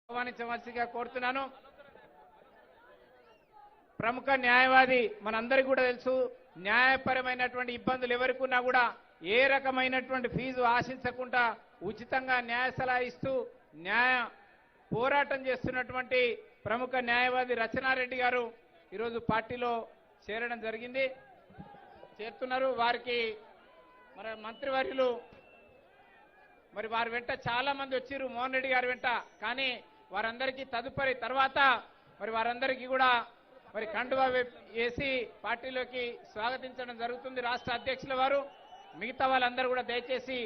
ఆహ్వానించవలసిగా కోరుతున్నాను. ప్రముఖ న్యాయవాది మనందరికీ కూడా తెలుసు, న్యాయపరమైనటువంటి ఇబ్బందులు ఎవరికి ఉన్నా కూడా ఏ రకమైనటువంటి ఫీజు ఆశించకుండా ఉచితంగా న్యాయ సలహా ఇస్తూ న్యాయ పోరాటం చేస్తున్నటువంటి ప్రముఖ న్యాయవాది రచనారెడ్డి గారు ఈరోజు పార్టీలో చేరడం జరిగింది, చేరుతున్నారు. వారికి మన మంత్రివర్యులు మరి వారి వెంట చాలా మంది వచ్చారు మోహన్ రెడ్డి గారి వెంట. కానీ వారందరికీ తదుపరి తర్వాత మరి వారందరికీ కూడా మరి కండువా వేసి పార్టీలోకి స్వాగతించడం జరుగుతుంది రాష్ట్ర అధ్యక్షుల వారు. మిగతా వాళ్ళందరూ కూడా దయచేసి,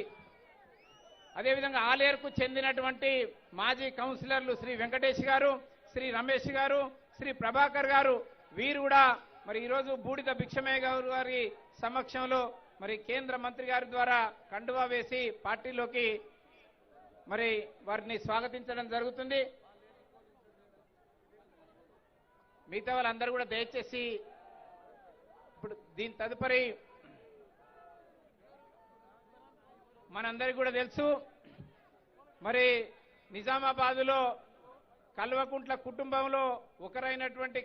అదేవిధంగా ఆలేరుకు చెందినటువంటి మాజీ కౌన్సిలర్లు శ్రీ వెంకటేష్ గారు, శ్రీ రమేష్ గారు, శ్రీ ప్రభాకర్ గారు, వీరు కూడా మరి ఈరోజు బూడిద భిక్షమయ్య గారి సమక్షంలో మరి కేంద్ర మంత్రి గారి ద్వారా కండువా వేసి పార్టీలోకి మరి వారిని స్వాగతించడం జరుగుతుంది. మిగతా వాళ్ళందరూ కూడా దయచేసి ఇప్పుడు దీని తదుపరి మనందరికీ కూడా తెలుసు, మరి నిజామాబాదులో కల్వకుంట్ల కుటుంబంలో ఒకరైనటువంటి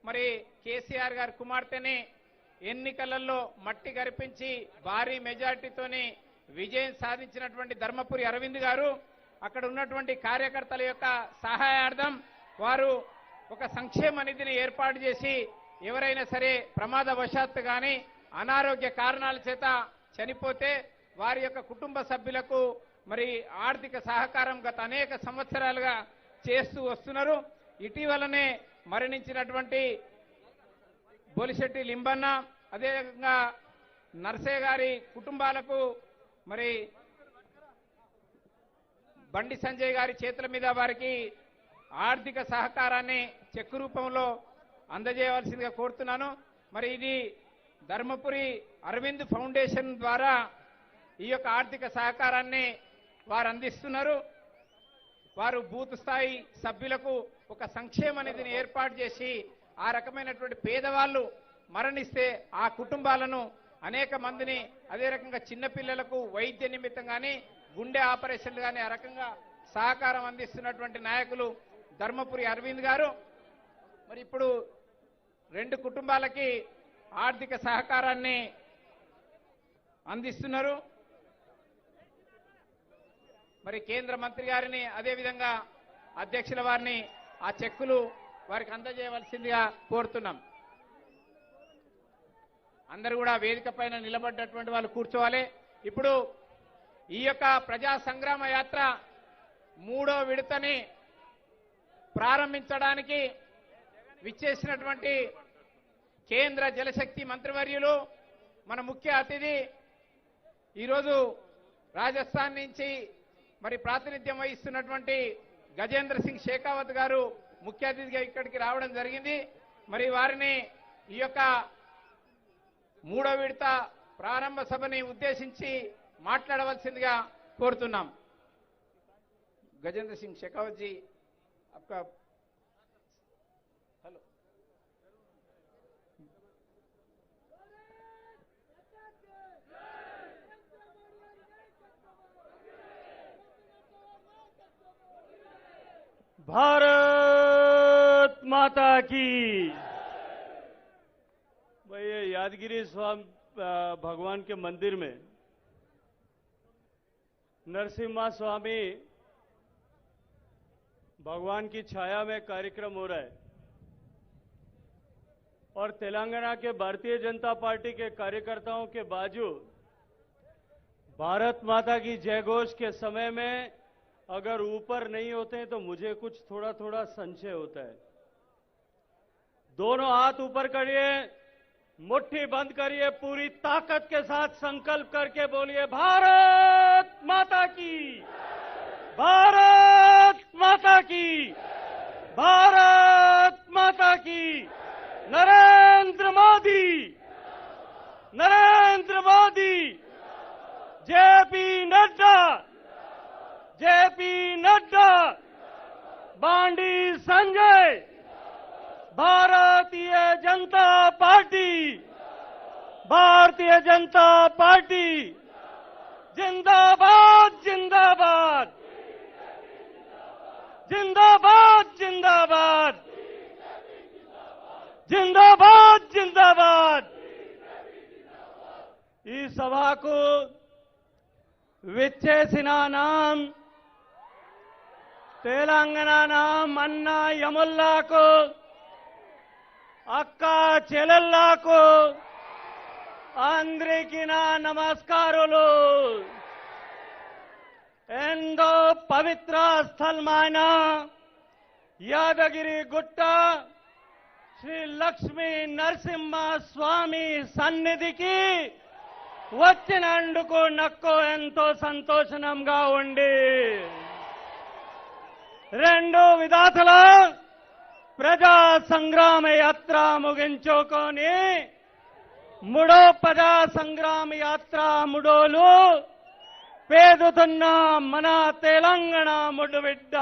మరి కేసీఆర్ గారి కుమార్తెని ఎన్నికలలో మట్టి గరిపించి భారీ మెజార్టీతోని విజయం సాధించినటువంటి ధర్మపురి అరవింద్ గారు అక్కడ ఉన్నటువంటి కార్యకర్తల యొక్క సహాయార్థం వారు ఒక సంక్షేమ నిధిని ఏర్పాటు చేసి ఎవరైనా సరే ప్రమాదవశాత్తు కానీ అనారోగ్య కారణాల చేత చనిపోతే వారి యొక్క కుటుంబ సభ్యులకు మరి ఆర్థిక సహకారం గత అనేక సంవత్సరాలుగా చేస్తూ వస్తున్నారు. ఇటీవలనే మరణించినటువంటి బోలిశెట్టి లింబన్న, అదేవిధంగా నర్సయ్య గారి కుటుంబాలకు మరి బండి సంజయ్ గారి చేతుల మీద వారికి ఆర్థిక సహకారాన్ని చెక్కు రూపంలో అందజేయవలసిందిగా కోరుతున్నాను. మరి ఇది ధర్మపురి అరవింద్ ఫౌండేషన్ ద్వారా ఈ యొక్క ఆర్థిక సహకారాన్ని వారు అందిస్తున్నారు. వారు బూత్ స్థాయి సభ్యులకు ఒక సంక్షేమ నిధిని ఏర్పాటు చేసి ఆ రకమైనటువంటి పేదవాళ్ళు మరణిస్తే ఆ కుటుంబాలను అనేక మందిని, అదే రకంగా చిన్నపిల్లలకు వైద్య నిమిత్తం కానీ గుండె ఆపరేషన్లు కానీ ఆ రకంగా సహకారం అందిస్తున్నటువంటి నాయకులు ధర్మపురి అరవింద్ గారు. మరి ఇప్పుడు 2 కుటుంబాలకి ఆర్థిక సహకారాన్ని అందిస్తున్నారు. మరి కేంద్ర మంత్రి గారిని, అదేవిధంగా అధ్యక్షుల వారిని ఆ చెక్కులు వారికి అందజేయవలసిందిగా కోరుతున్నాం. అందరూ కూడా వేదిక పైన నిలబడ్డటువంటి వాళ్ళు కూర్చోవాలి. ఇప్పుడు ఈ యొక్క ప్రజా సంగ్రామ యాత్ర 3వ విడతని ప్రారంభించడానికి విచ్చేసినటువంటి కేంద్ర జలశక్తి మంత్రివర్యులు మన ముఖ్య అతిథి ఈరోజు రాజస్థాన్ నుంచి మరి ప్రాతినిధ్యం వహిస్తున్నటువంటి గజేంద్ర సింగ్ షేకావత్ గారు ముఖ్య అతిథిగా ఇక్కడికి రావడం జరిగింది. మరి వారిని ఈ యొక్క 3వ విడత ప్రారంభ సభని ఉద్దేశించి మాట్లాడవలసిందిగా కోరుతున్నాం. గజేంద్ర సింగ్ షేకావత్ जी आपका हेलो. भारत माता की. भाई ये यादगिरी स्वामी भगवान के मंदिर में नरसिम्हा स्वामी भगवान की छाया में कार्यक्रम हो रहा है और तेलंगाना के भारतीय जनता पार्टी के कार्यकर्ताओं के बाजू भारत माता की जय घोष के समय में अगर ऊपर नहीं होते हैं तो मुझे कुछ थोड़ा थोड़ा संशय होता है. दोनों हाथ ऊपर करिए, मुट्ठी बंद करिए, पूरी ताकत के साथ संकल्प करके बोलिए भारत माता की, भारत माता की, भारत माता की. नरेंद्र मोदी, नरेंद्र मोदी, जेपी नड्डा, जेपी नड्डा, बांडी संजय, भारतीय जनता पार्टी, भारतीय जनता पार्टी जिंदाबाद, जिंदाबाद, जिंदाबाद. సభకు విచ్చేసిన నాం తెలంగాణ అన్న యముల్లాకు అక్క చెల్లెల్లాకు అందరికీ నా నమస్కారాలు. ఎంతో పవిత్ర స్థలమైన యాదగిరి గుట్ట శ్రీ లక్ష్మీ నరసింహ స్వామి సన్నిధికి వచ్చినందుకు నాకు ఎంతో సంతోషంగా ఉంది. రెండు విధాతల ప్రజా సంగ్రామ యాత్ర ముగించుకొని మూడో ప్రజా సంగ్రామ యాత్ర మూడోలు పేదుతున్న మన తెలంగాణ ముడ్డుబిడ్డ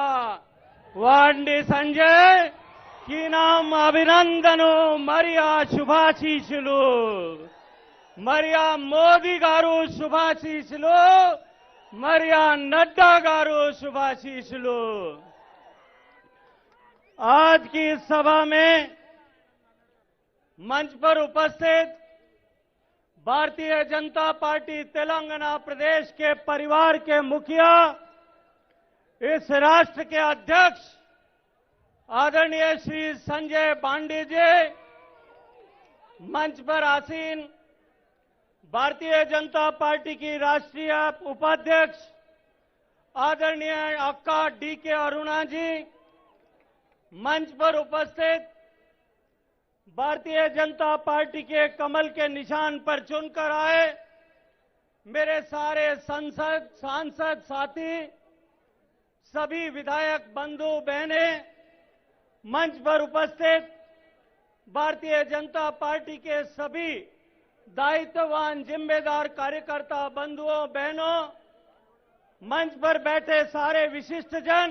వాండి సంజయ్ की नाम అభినందను మరియా శుభాశీస్సులు మరియా మోదీ గారు శుభాశీస్సులు మరియా नड्डा గారు శుభాశీస్సులు. आज की सभा में मंच पर उपस्थित भारतीय जनता पार्टी तेलंगाना प्रदेश के परिवार के मुखिया, इस राष्ट्र के अध्यक्ष आदरणीय श्री संजय पांडे जी, मंच पर आसीन भारतीय जनता पार्टी की राष्ट्रीय उपाध्यक्ष आदरणीय अक्का डी.के. अरुणा जी, मंच पर उपस्थित भारतीय जनता पार्टी के कमल के निशान पर चुनकर आए मेरे सारे सांसद साथी, सभी विधायक बंधु बहनें, मंच पर उपस्थित भारतीय जनता पार्टी के सभी दायित्ववान जिम्मेदार कार्यकर्ता बंधुओं बहनों, मंच पर बैठे सारे विशिष्ट जन,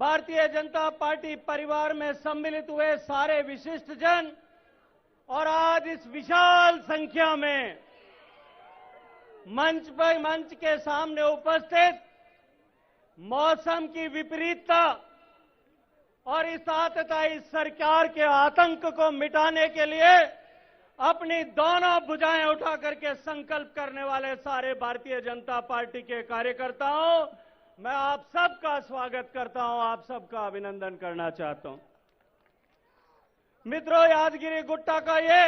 भारतीय जनता पार्टी परिवार में सम्मिलित हुए सारे विशिष्ट जन और आज इस विशाल संख्या में मंच के सामने उपस्थित मौसम की विपरीतता और इस आतताई सरकार के आतंक को मिटाने के लिए अपनी दोनों भुजाएं उठा करके संकल्प करने वाले सारे भारतीय जनता पार्टी के कार्यकर्ताओं, मैं आप सबका स्वागत करता हूं, आप सबका अभिनंदन करना चाहता हूं. मित्रों, यादगिरी गुट्टा का ये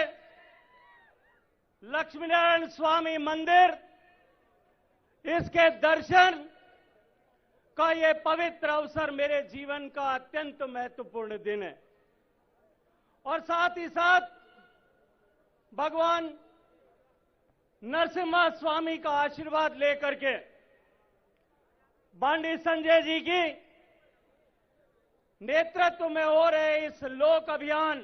लक्ष्मीनारायण स्वामी मंदिर, इसके दर्शन का ये पवित्र अवसर मेरे जीवन का अत्यंत महत्वपूर्ण दिन है और साथ ही साथ भगवान नरसिम्हा स्वामी का आशीर्वाद लेकर के बांडी संजय जी की नेतृत्व में हो रहे इस लोक अभियान,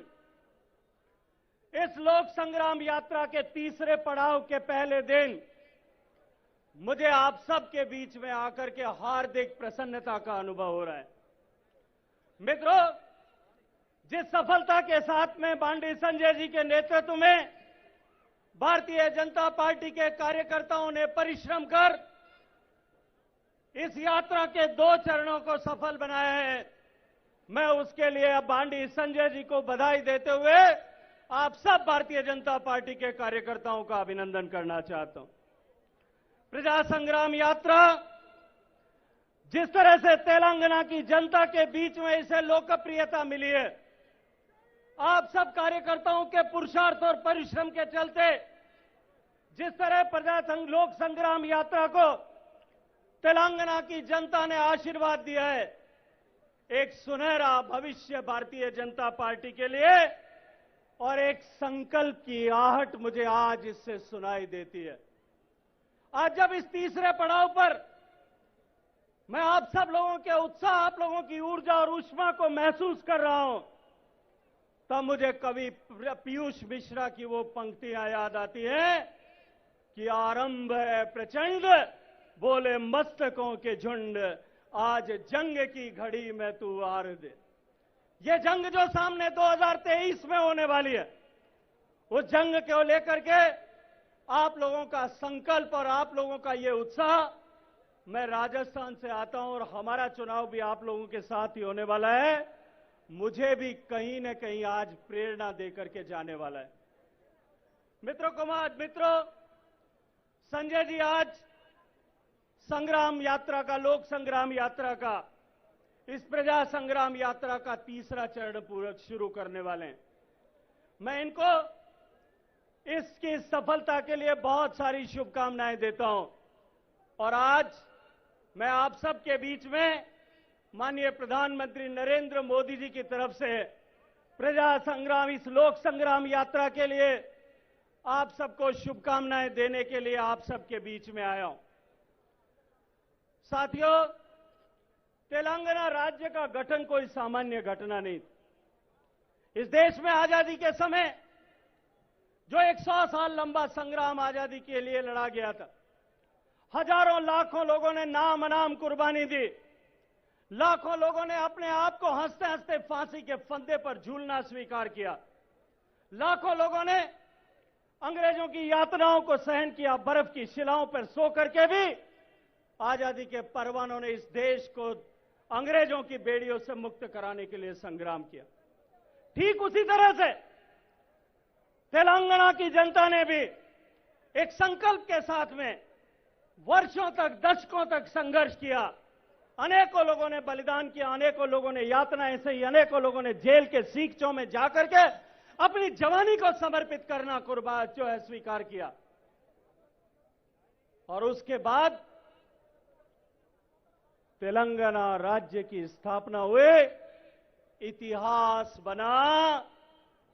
इस लोक संग्राम यात्रा के तीसरे पड़ाव के पहले दिन मुझे आप सबके बीच में आकर के हार्दिक प्रसन्नता का अनुभव हो रहा है. मित्रों, जिस सफलता के साथ में बांडी संजय जी के नेतृत्व में भारतीय जनता पार्टी के कार्यकर्ताओं ने परिश्रम कर इस यात्रा के 2 चरणों को सफल बनाया है, मैं उसके लिए अब बांडी संजय जी को बधाई देते हुए आप सब भारतीय जनता पार्टी के कार्यकर्ताओं का अभिनंदन करना चाहता हूं. प्रजा संग्राम यात्रा जिस तरह से तेलंगाना की जनता के बीच में इसे लोकप्रियता मिली है, आप सब कार्यकर्ताओं के पुरुषार्थ और परिश्रम के चलते जिस तरह लोक संग्राम यात्रा को तेलंगाना की जनता ने आशीर्वाद दिया है, एक सुनहरा भविष्य भारतीय जनता पार्टी के लिए और एक संकल्प की आहट मुझे आज इससे सुनाई देती है. आज जब इस तीसरे पड़ाव पर मैं आप सब लोगों के उत्साह, आप लोगों की ऊर्जा और ऊष्मा को महसूस कर रहा हूं, तब मुझे कवि पीयूष मिश्रा की वो पंक्तियां याद आती हैं कि आरंभ है प्रचंड, बोले मस्तकों के झुंड, आज जंग की घड़ी में तू आर दे. ये जंग जो सामने 2023 में होने वाली है, उस जंग को लेकर के आप लोगों का संकल्प और आप लोगों का ये उत्साह, मैं राजस्थान से आता हूं और हमारा चुनाव भी आप लोगों के साथ ही होने वाला है, मुझे भी कहीं न कहीं आज प्रेरणा देकर के जाने वाला है. मित्रों, संजय जी आज संग्राम यात्रा का, लोक संग्राम यात्रा का, इस प्रजा संग्राम यात्रा का तीसरा चरण पूरा शुरू करने वाले हैं। मैं इनको इसकी सफलता के लिए बहुत सारी शुभकामनाएं देता हूं। और आज मैं आप सबके बीच में माननीय प्रधानमंत्री नरेंद्र मोदी जी की तरफ से प्रजा संग्राम, इस लोक संग्राम यात्रा के लिए आप सबको शुभकामनाएं देने के लिए आप सबके बीच में आया हूं। साथियों, तेलंगाना राज्य का गठन कोई सामान्य घटना नहीं थी। इस देश में आजादी के समय जो 100 साल लंबा संग्राम आजादी के लिए लड़ा गया था, हजारों लाखों लोगों ने नाम अनाम कुर्बानी दी, लाखों लोगों ने अपने आप को हंसते हंसते फांसी के फंदे पर झूलना स्वीकार किया, लाखों लोगों ने अंग्रेजों की यातनाओं को सहन किया, बर्फ की शिलाओं पर सो करके भी आजादी के परवानों ने इस देश को अंग्रेजों की बेड़ियों से मुक्त कराने के लिए संग्राम किया। ठीक उसी तरह से तेलंगाना की जनता ने भी एक संकल्प के साथ में वर्षों तक, दशकों तक संघर्ष किया। अनेकों लोगों ने बलिदान किया, अनेकों लोगों ने यातनाएं सही, अनेकों लोगों ने जेल के सीखचों में जाकर के अपनी जवानी को समर्पित करना कुर्बान जो है स्वीकार किया। और उसके बाद तेलंगाना राज्य की स्थापना हुई, इतिहास बना,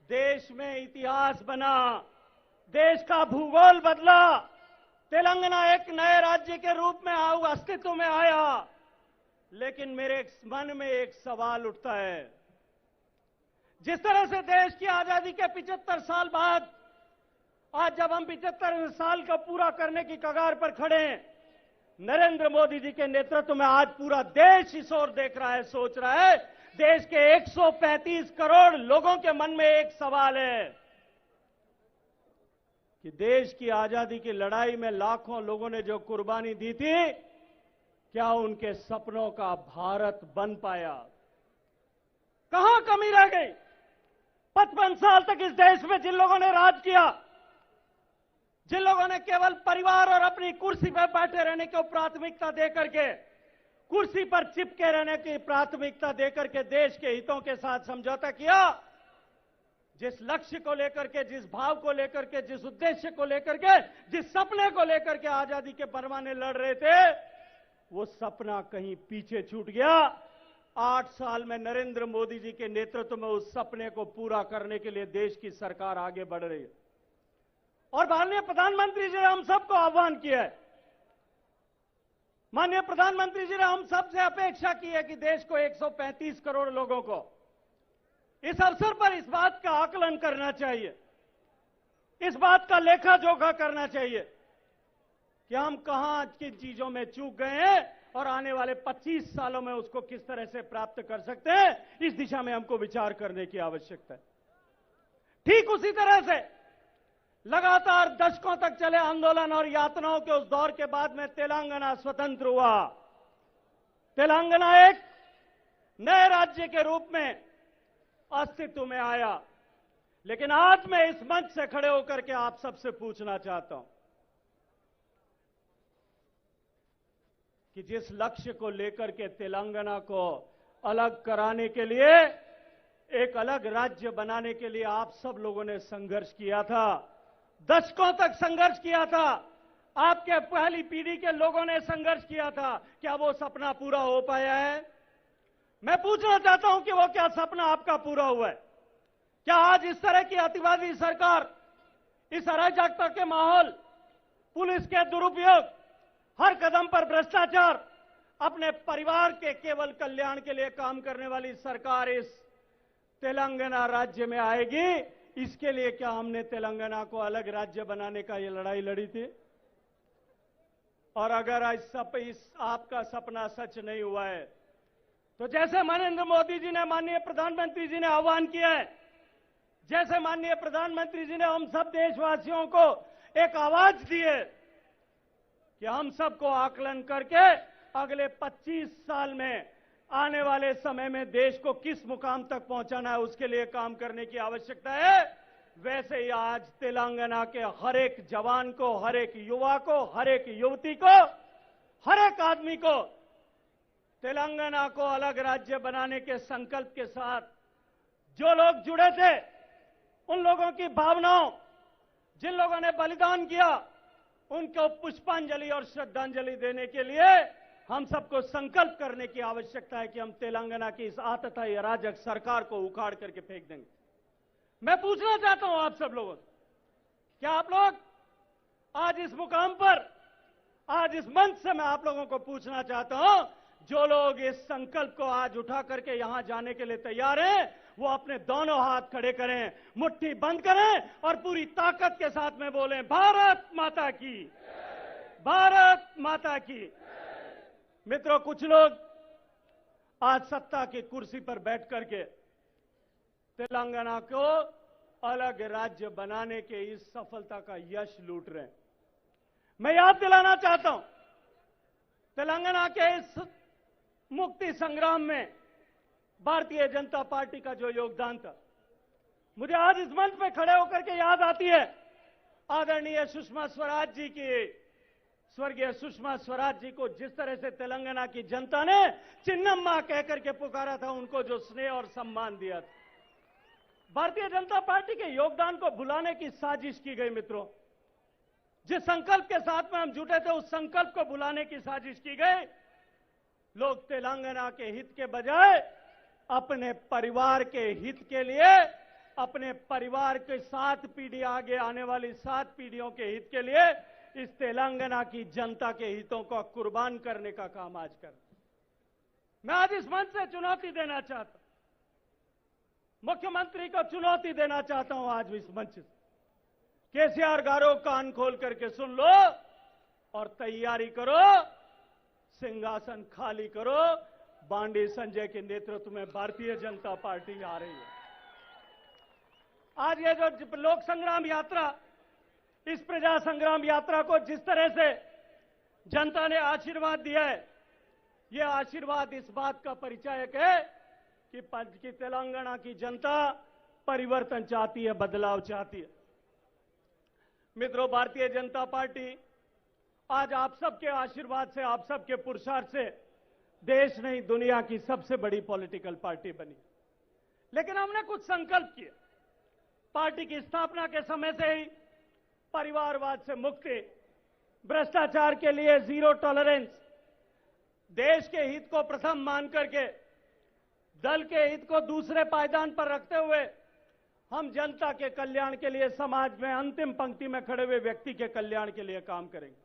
देश में इतिहास बना, देश का भूगोल बदला। तेलंगाना एक नए राज्य के रूप में अस्तित्व में आया। लेकिन मेरे मन में एक सवाल उठता है, जिस तरह से देश की आजादी के 75 साल बाद आज जब हम 75 साल का पूरा करने की कगार पर खड़े हैं, नरेंद्र मोदी जी के नेतृत्व में आज पूरा देश इस ओर देख रहा है, सोच रहा है। देश के 135 करोड़ लोगों के मन में एक सवाल है कि देश की आजादी की लड़ाई में लाखों लोगों ने जो कुर्बानी दी थी, क्या उनके सपनों का भारत बन पाया? कहां कमी रह गई? 55 साल तक इस देश में जिन लोगों ने राज किया, जिन लोगों ने केवल परिवार और अपनी कुर्सी पर बैठे रहने को प्राथमिकता देकर के, कुर्सी पर चिपके रहने की प्राथमिकता देकर के देश के हितों के साथ समझौता किया, जिस लक्ष्य को लेकर के, जिस भाव को लेकर के, जिस उद्देश्य को लेकर के, जिस सपने को लेकर के आजादी के परवाने लड़ रहे थे, वो सपना कहीं पीछे छूट गया। 8 साल में नरेंद्र मोदी जी के नेतृत्व में उस सपने को पूरा करने के लिए देश की सरकार आगे बढ़ रही है। और माननीय प्रधानमंत्री जी ने हम सबको आह्वान किया है, माननीय प्रधानमंत्री जी ने हम सबसे अपेक्षा की है कि देश को 135 करोड़ लोगों को इस अवसर पर इस बात का आकलन करना चाहिए, इस बात का लेखा जोखा करना चाहिए कि हम कहां किन चीजों में चूक गए हैं और आने वाले 25 सालों में उसको किस तरह से प्राप्त कर सकते हैं। इस दिशा में हमको विचार करने की आवश्यकता है। ठीक उसी तरह से लगातार दशकों तक चले आंदोलन और यातनाओं के उस दौर के बाद में तेलंगाना स्वतंत्र हुआ। तेलंगाना एक नए राज्य के रूप में अस्तित्व में आया। लेकिन आज मैं इस मंच से खड़े होकर के आप सबसे पूछना चाहता हूं कि जिस लक्ष्य को लेकर के तेलंगाना को अलग कराने के लिए, एक अलग राज्य बनाने के लिए आप सब लोगों ने संघर्ष किया था, दशकों तक संघर्ष किया था, आपके पहली पीढ़ी के लोगों ने संघर्ष किया था, क्या वो सपना पूरा हो पाया है? मैं पूछना चाहता हूं कि वो क्या सपना आपका पूरा हुआ है? क्या आज इस तरह की अतिवादी सरकार, इस अराजकता के माहौल, पुलिस के दुरुपयोग, हर कदम पर भ्रष्टाचार, अपने परिवार के केवल कल्याण के लिए काम करने वाली सरकार इस तेलंगाना राज्य में आएगी? इसके लिए क्या हमने तेलंगाना को अलग राज्य बनाने का ये लड़ाई लड़ी थी? और अगर इस आपका सपना सच नहीं हुआ है, तो जैसे नरेंद्र मोदी जी ने, माननीय प्रधानमंत्री जी ने आह्वान किया है, जैसे माननीय प्रधानमंत्री जी ने हम सब देशवासियों को एक आवाज दी है कि हम सबको आकलन करके अगले 25 साल में आने वाले समय में देश को किस मुकाम तक पहुंचाना है, उसके लिए काम करने की आवश्यकता है। वैसे ही आज तेलंगाना के हर एक जवान को, हर एक युवा को, हर एक युवती को, हर एक आदमी को तेलंगाना को अलग राज्य बनाने के संकल्प के साथ जो लोग जुड़े थे, उन लोगों की भावनाओं, जिन लोगों ने बलिदान किया, उनको पुष्पांजलि और श्रद्धांजलि देने के लिए हम सबको संकल्प करने की आवश्यकता है कि हम तेलंगाना की इस आतताई अराजक सरकार को उखाड़ करके फेंक देंगे। मैं पूछना चाहता हूं आप सब लोगों से, क्या आप लोग आज इस मुकाम पर, आज इस मंच से मैं आप लोगों को पूछना चाहता हूं, जो लोग इस संकल्प को आज उठा करके यहां जाने के लिए तैयार हैं, वो अपने दोनों हाथ खड़े करें, मुट्ठी बंद करें और पूरी ताकत के साथ में बोलें, भारत माता की, भारत माता की। मित्रों, कुछ लोग आज सत्ता की कुर्सी पर बैठ करके तेलंगाना को अलग राज्य बनाने के इस सफलता का यश लूट रहे हैं। मैं याद दिलाना चाहता हूं, तेलंगाना के इस मुक्ति संग्राम में भारतीय जनता पार्टी का जो योगदान था, मुझे आज इस मंच पे खड़े होकर के याद आती है आदरणीय सुषमा स्वराज जी की, स्वर्गीय सुषमा स्वराज जी को जिस तरह से तेलंगाना की जनता ने चिन्नम्मा कहकर के पुकारा था, उनको जो स्नेह और सम्मान दिया था। भारतीय जनता पार्टी के योगदान को भुलाने की साजिश की गई। मित्रों, जिस संकल्प के साथ में हम जुटे थे, उस संकल्प को भुलाने की साजिश की गई। लोग तेलंगाना के हित के बजाय अपने परिवार के हित के लिए, अपने परिवार के 7 पीढ़ी आगे आने वाली 7 पीढ़ियों के हित के लिए इस तेलंगाना की जनता के हितों को कुर्बान करने का काम आज कर। मैं आज इस मंच से चुनौती देना चाहता हूं, मुख्यमंत्री को चुनौती देना चाहता हूं आज इस मंच से, केसीआर गारो कान खोल करके सुन लो और तैयारी करो, सिंहासन खाली करो। बांडी संजय के नेतृत्व में भारतीय जनता पार्टी आ रही है। आज ये जो लोक संग्राम यात्रा, इस प्रजा संग्राम यात्रा को जिस तरह से जनता ने आशीर्वाद दिया है, यह आशीर्वाद इस बात का परिचायक है कि तेलंगाना की जनता परिवर्तन चाहती है, बदलाव चाहती है। मित्रों, भारतीय जनता पार्टी आज आप सबके आशीर्वाद से, आप सबके पुरुषार्थ से देश नहीं दुनिया की सबसे बड़ी पॉलिटिकल पार्टी बनी। लेकिन हमने कुछ संकल्प किए। पार्टी की स्थापना के समय से ही परिवारवाद से मुक्ति, भ्रष्टाचार के लिए जीरो टॉलरेंस, देश के हित को प्रथम मान करके दल के हित को दूसरे पायदान पर रखते हुए हम जनता के कल्याण के लिए, समाज में अंतिम पंक्ति में खड़े हुए व्यक्ति के कल्याण के लिए काम करेंगे।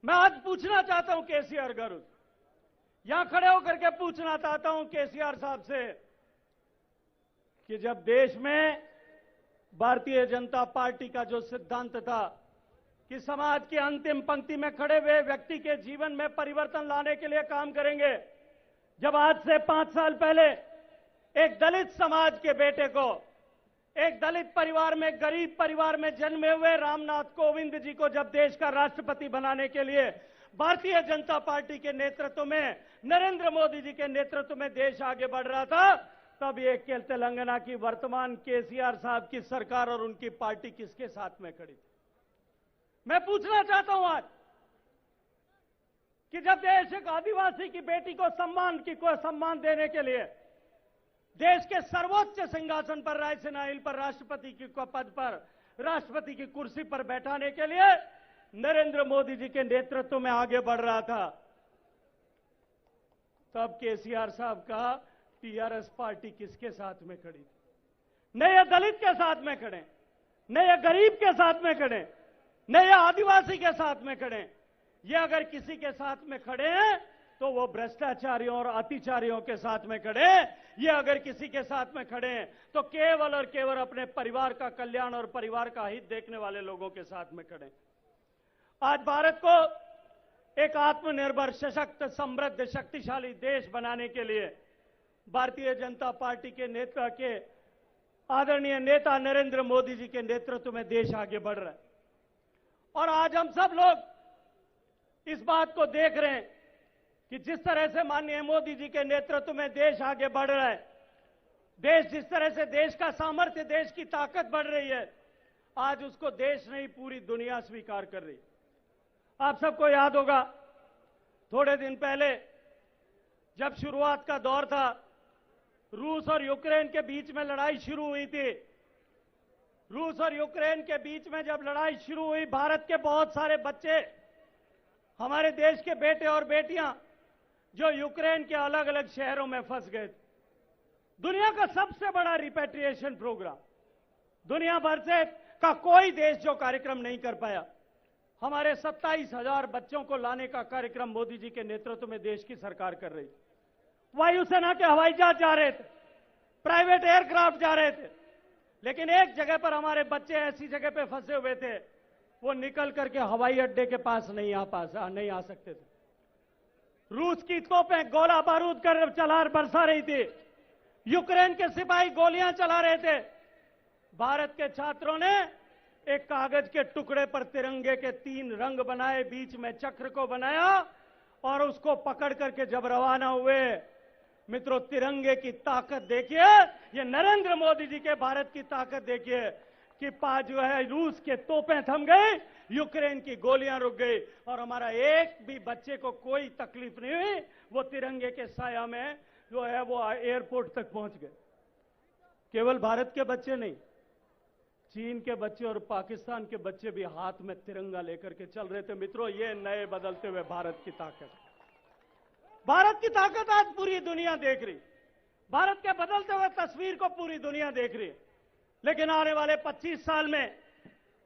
मैं आज पूछना चाहता हूं केसीआर गारू, यहां खड़े होकर के पूछना चाहता हूं केसीआर साहब से कि जब देश में भारतीय जनता पार्टी का जो सिद्धांत था कि समाज की अंतिम पंक्ति में खड़े हुए व्यक्ति के जीवन में परिवर्तन लाने के लिए काम करेंगे, जब आज से 5 साल पहले एक दलित समाज के बेटे को, एक दलित परिवार में, गरीब परिवार में जन्मे हुए रामनाथ कोविंद जी को जब देश का राष्ट्रपति बनाने के लिए भारतीय जनता पार्टी के नेतृत्व में, नरेंद्र मोदी जी के नेतृत्व में देश आगे बढ़ रहा था, तब ये तेलंगाना की वर्तमान केसीआर साहब की सरकार और उनकी पार्टी किसके साथ में खड़ी थी? मैं पूछना चाहता हूं आज कि जब देश एक आदिवासी की बेटी को सम्मान देने के लिए देश के सर्वोच्च सिंहासन पर, रायसीना हिल पर, राष्ट्रपति की पद पर, राष्ट्रपति की कुर्सी पर बैठाने के लिए नरेंद्र मोदी जी के नेतृत्व में आगे बढ़ रहा था, तब केसीआर साहब का टीआरएस पार्टी किसके साथ में खड़ी थी? न ये दलित के साथ में खड़े, न ये गरीब के साथ में खड़े, न ये आदिवासी के साथ में खड़े। ये अगर किसी के साथ में खड़े हैं तो वो भ्रष्टाचारियों और अतिचारियों के साथ में खड़े। ये अगर किसी के साथ में खड़े हैं तो केवल और केवल अपने परिवार का कल्याण और परिवार का हित देखने वाले लोगों के साथ में खड़े। आज भारत को एक आत्मनिर्भर, सशक्त, समृद्ध, शक्तिशाली देश बनाने के लिए भारतीय जनता पार्टी के नेता के आदरणीय नेता नरेंद्र मोदी जी के नेतृत्व में देश आगे बढ़ रहा है। और आज हम सब लोग इस बात को देख रहे हैं कि जिस तरह से माननीय मोदी जी के नेतृत्व में देश आगे बढ़ रहा है, देश जिस तरह से देश का सामर्थ्य, देश की ताकत बढ़ रही है, आज उसको देश नहीं पूरी दुनिया स्वीकार कर रही। आप सबको याद होगा, थोड़े दिन पहले जब शुरुआत का दौर था, रूस और यूक्रेन के बीच में लड़ाई शुरू हुई थी। रूस और यूक्रेन के बीच में जब लड़ाई शुरू हुई, भारत के बहुत सारे बच्चे, हमारे देश के बेटे और बेटियां जो यूक्रेन के अलग अलग शहरों में फंस गए थे। दुनिया का सबसे बड़ा रिपेट्रिएशन प्रोग्राम, दुनिया भर से का कोई देश जो कार्यक्रम नहीं कर पाया, हमारे 27,000 बच्चों को लाने का कार्यक्रम मोदी जी के नेतृत्व में देश की सरकार कर रही। वायुसेना के हवाई जहाज जा रहे थे, प्राइवेट एयरक्राफ्ट जा रहे थे, लेकिन एक जगह पर हमारे बच्चे ऐसी जगह पे फंसे हुए थे, वो निकल करके हवाई अड्डे के पास नहीं आ सकते थे। रूस की तोपें गोला बारूद कर बरसा रही थी, यूक्रेन के सिपाही गोलियां चला रहे थे। भारत के छात्रों ने एक कागज के टुकड़े पर तिरंगे के 3 रंग बनाए, बीच में चक्र को बनाया और उसको पकड़ करके जब रवाना हुए, मित्रों, तिरंगे की ताकत देखिए, ये नरेंद्र मोदी जी के भारत की ताकत देखिए कि जो है रूस के तोपें थम गई, यूक्रेन की गोलियां रुक गई और हमारा एक भी बच्चे को कोई तकलीफ नहीं हुई। वो तिरंगे के साया में जो है वो एयरपोर्ट तक पहुंच गए। केवल भारत के बच्चे नहीं, चीन के बच्चे और पाकिस्तान के बच्चे भी हाथ में तिरंगा लेकर के चल रहे थे। मित्रों, ये नए बदलते हुए भारत की ताकत, भारत की ताकत आज पूरी दुनिया देख रही। भारत के बदलते हुए तस्वीर को पूरी दुनिया देख रही है। लेकिन आने वाले 25 साल में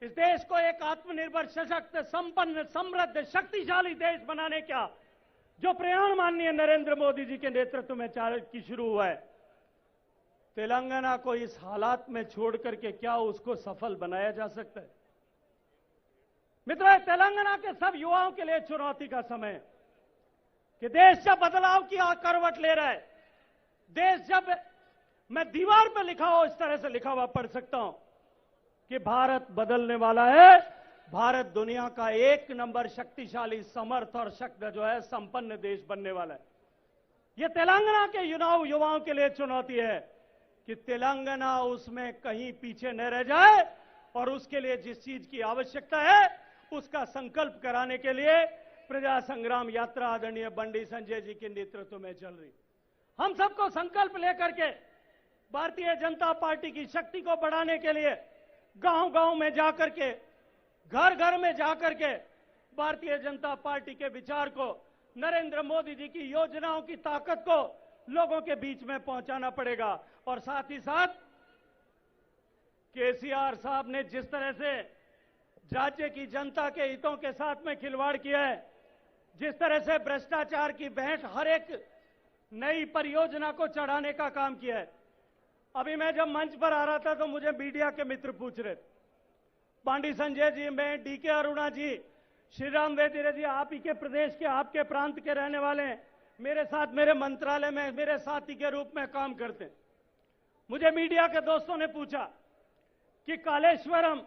इस देश को एक आत्मनिर्भर, सशक्त, संपन्न, समृद्ध, शक्तिशाली देश बनाने का जो प्रयाण माननीय नरेंद्र मोदी जी के नेतृत्व में की शुरू हुआ है, तेलंगाना को इस हालात में छोड़ करके क्या उसको सफल बनाया जा सकता है? मित्रों, तेलंगाना के सब युवाओं के लिए चुनौती का समय है कि देश जब बदलाव की करवट ले रहा है, देश जब, मैं दीवार पर लिखा हो इस तरह से लिखा हुआ पढ़ सकता हूं कि भारत बदलने वाला है, भारत दुनिया का 1 नंबर शक्तिशाली, समर्थ और शक्त जो है संपन्न देश बनने वाला है। यह तेलंगाना के युवाओं के लिए चुनौती है कि तेलंगाना उसमें कहीं पीछे न रह जाए और उसके लिए जिस चीज की आवश्यकता है उसका संकल्प कराने के लिए प्रजा संग्राम यात्रा आदरणीय बंडी संजय जी के नेतृत्व में चल रही। हम सबको संकल्प लेकर के भारतीय जनता पार्टी की शक्ति को बढ़ाने के लिए गांव-गांव में जाकर के, घर-घर में जाकर के भारतीय जनता पार्टी के विचार को, नरेंद्र मोदी जी की योजनाओं की ताकत को लोगों के बीच में पहुंचाना पड़ेगा। और साथ ही साथ केसीआर साहब ने जिस तरह से राज्य की जनता के हितों के साथ में खिलवाड़ किया है, जिस तरह से भ्रष्टाचार की भेंट हर एक नई परियोजना को चढ़ाने का काम किया है। अभी मैं जब मंच पर आ रहा था तो मुझे मीडिया के मित्र पूछ रहे, बांडी संजय जी, मैं डीके अरुणा जी, श्रीराम वैद्य जी, आप ही के प्रदेश के, आपके प्रांत के रहने वाले हैं, मेरे साथ मेरे मंत्रालय में मेरे साथी के रूप में काम करते हैं। मुझे मीडिया के दोस्तों ने पूछा कि कालेश्वरम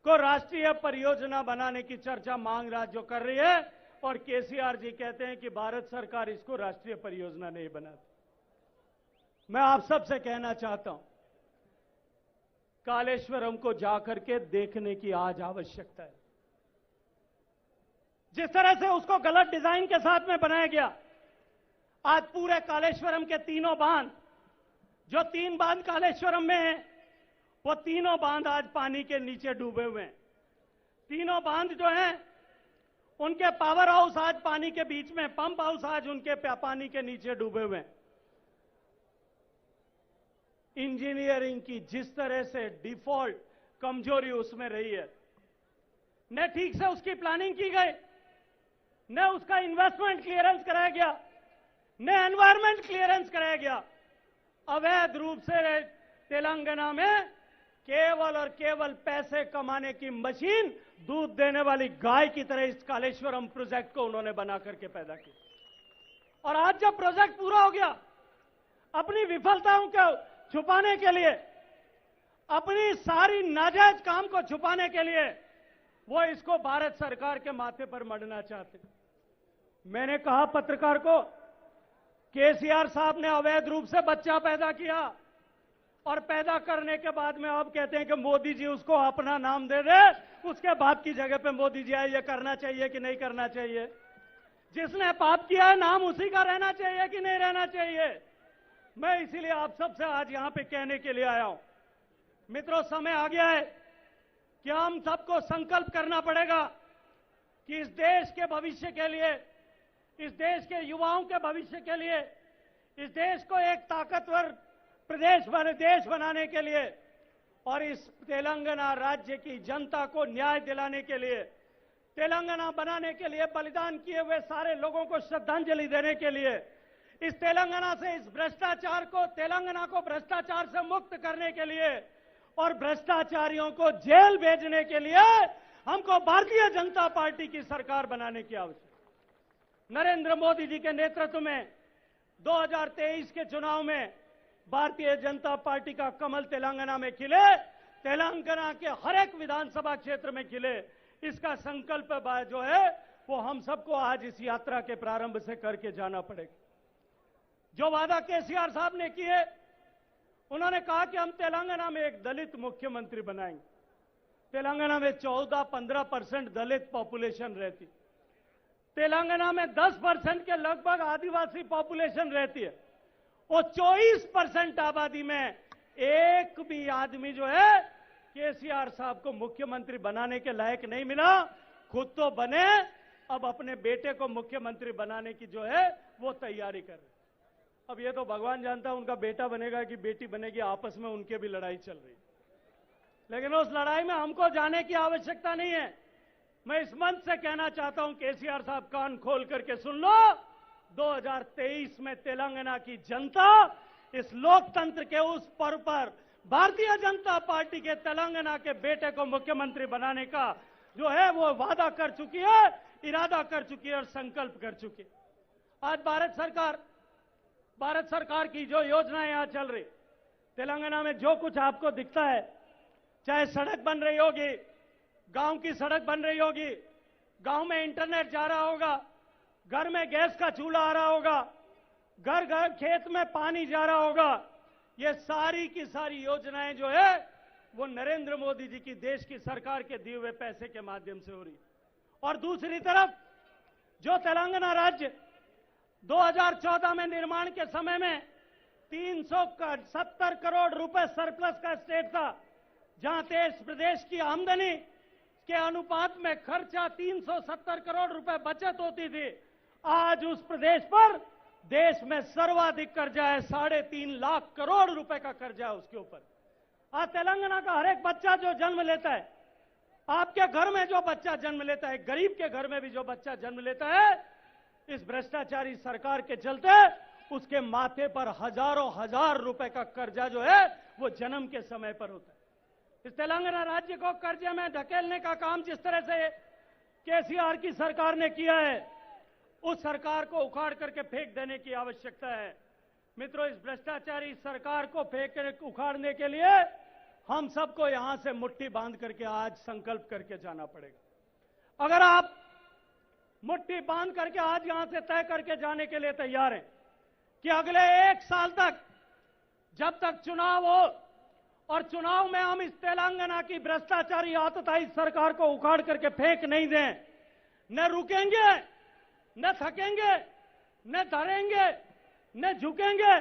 को राष्ट्रीय परियोजना बनाने की चर्चा मांग राज्य कर रही है और केसीआर जी कहते हैं कि भारत सरकार इसको राष्ट्रीय परियोजना नहीं बनाती। मैं आप सबसे कहना चाहता हूं, कालेश्वरम को जाकर के देखने की आज आवश्यकता है। जिस तरह से उसको गलत डिजाइन के साथ में बनाया गया, आज पूरे कालेश्वरम के तीनों बांध, जो 3 बांध कालेश्वरम में हैं, वो तीनों बांध आज पानी के नीचे डूबे हुए हैं। तीनों बांध जो हैं, उनके पावर हाउस आज पानी के बीच में, पंप हाउस आज उनके पानी के नीचे डूबे हुए हैं। इंजीनियरिंग की जिस तरह से डिफॉल्ट कमजोरी उसमें रही है, न ठीक से उसकी प्लानिंग की गई, न उसका इन्वेस्टमेंट क्लियरेंस कराया गया, न एनवायरमेंट क्लियरेंस कराया गया। अवैध रूप से तेलंगाना में केवल और केवल पैसे कमाने की मशीन, दूध देने वाली गाय की तरह इस कालेश्वरम प्रोजेक्ट को उन्होंने बना करके पैदा किया। और आज जब प्रोजेक्ट पूरा हो गया, अपनी विफलताओं को छुपाने के लिए, अपनी सारी नाजायज काम को छुपाने के लिए वो इसको भारत सरकार के माथे पर मढ़ना चाहते। मैंने कहा पत्रकार को केसीआर साहब ने अवैध रूप से बच्चा पैदा किया और पैदा करने के बाद में अब कहते हैं कि मोदी जी उसको अपना नाम दे दे, उसके बाप की जगह पे मोदी जी आए, ये करना चाहिए कि नहीं करना चाहिए? जिसने पाप किया है नाम उसी का रहना चाहिए कि नहीं रहना चाहिए? मैं इसीलिए आप सबसे आज यहां पे कहने के लिए आया हूं। मित्रों, समय आ गया है कि हम सबको संकल्प करना पड़ेगा कि इस देश के भविष्य के लिए, इस देश के युवाओं के भविष्य के लिए, इस देश को एक ताकतवर देश बनाने के लिए और इस तेलंगाना राज्य की जनता को न्याय दिलाने के लिए, तेलंगाना बनाने के लिए बलिदान किए हुए सारे लोगों को श्रद्धांजलि देने के लिए, इस तेलंगाना से इस भ्रष्टाचार को, तेलंगाना को भ्रष्टाचार से मुक्त करने के लिए और भ्रष्टाचारियों को जेल भेजने के लिए हमको भारतीय जनता पार्टी की सरकार बनाने की आवश्यकता। नरेंद्र मोदी जी के नेतृत्व में 2023 के चुनाव में भारतीय जनता पार्टी का कमल तेलंगाना में खिले, तेलंगाना के हर एक विधानसभा क्षेत्र में खिले, इसका संकल्प जो है वो हम सबको आज इस यात्रा के प्रारंभ से करके जाना पड़ेगा। जो वादा केसीआर साहब ने किए, उन्होंने कहा कि हम तेलंगाना में एक दलित मुख्यमंत्री बनाएंगे। तेलंगाना में 14-15% दलित पॉपुलेशन रहती, तेलंगाना में 10% के लगभग आदिवासी पॉपुलेशन रहती है। वो 24% आबादी में एक भी आदमी जो है केसीआर साहब को मुख्यमंत्री बनाने के लायक नहीं मिला। खुद तो बने, अब अपने बेटे को मुख्यमंत्री बनाने की जो है वो तैयारी कर रहे। अब ये तो भगवान जानता है उनका बेटा बनेगा कि बेटी बनेगी, आपस में उनके भी लड़ाई चल रही है, लेकिन उस लड़ाई में हमको जाने की आवश्यकता नहीं है। मैं इस मंच से कहना चाहता हूं, केसीआर साहब कान खोल करके सुन लो, 2023 में तेलंगाना की जनता इस लोकतंत्र के उस पर्व पर भारतीय जनता पार्टी के तेलंगाना के बेटे को मुख्यमंत्री बनाने का जो है वो वादा कर चुकी है, इरादा कर चुकी है और संकल्प कर चुकी है। आज भारत सरकार की जो योजनाएं यहां चल रही, तेलंगाना में जो कुछ आपको दिखता है, चाहे सड़क बन रही होगी, गांव की सड़क बन रही होगी, गांव में इंटरनेट जा रहा होगा, घर में गैस का चूल्हा आ रहा होगा, घर घर खेत में पानी जा रहा होगा, ये सारी की सारी योजनाएं जो है वो नरेंद्र मोदी जी की देश की सरकार के दिए हुए पैसे के माध्यम से हो रही। और दूसरी तरफ जो तेलंगाना राज्य 2014 में निर्माण के समय में 370 करोड़ रुपए सरप्लस का स्टेट था, जहां देश प्रदेश की आमदनी के अनुपात में खर्चा 370 करोड़ रुपए बचत होती थी, आज उस प्रदेश पर देश में सर्वाधिक कर्जा है, 3.5 लाख करोड़ रुपए का कर्जा है उसके ऊपर। आज तेलंगाना का हर एक बच्चा जो जन्म लेता है, आपके घर में जो बच्चा जन्म लेता है, गरीब के घर में भी जो बच्चा जन्म लेता है, इस भ्रष्टाचारी सरकार के चलते उसके माथे पर हजारों हजार रुपए का कर्जा जो है वो जन्म के समय पर होता है। इस तेलंगाना राज्य को कर्जे में धकेलने का काम जिस तरह से केसीआर की सरकार ने किया है, उस सरकार को उखाड़ करके फेंक देने की आवश्यकता है। मित्रों, इस भ्रष्टाचारी सरकार को उखाड़ने के लिए हम सबको यहां से मुट्ठी बांध करके आज संकल्प करके जाना पड़ेगा। अगर आप मुट्ठी बांध करके आज यहां से तय करके जाने के लिए तैयार हैं कि अगले 1 साल तक जब तक चुनाव हो और चुनाव में हम इस तेलंगाना की भ्रष्टाचारी आतताई सरकार को उखाड़ करके फेंक नहीं दें, न रुकेंगे, न थकेंगे, न धरेंगे, न झुकेंगे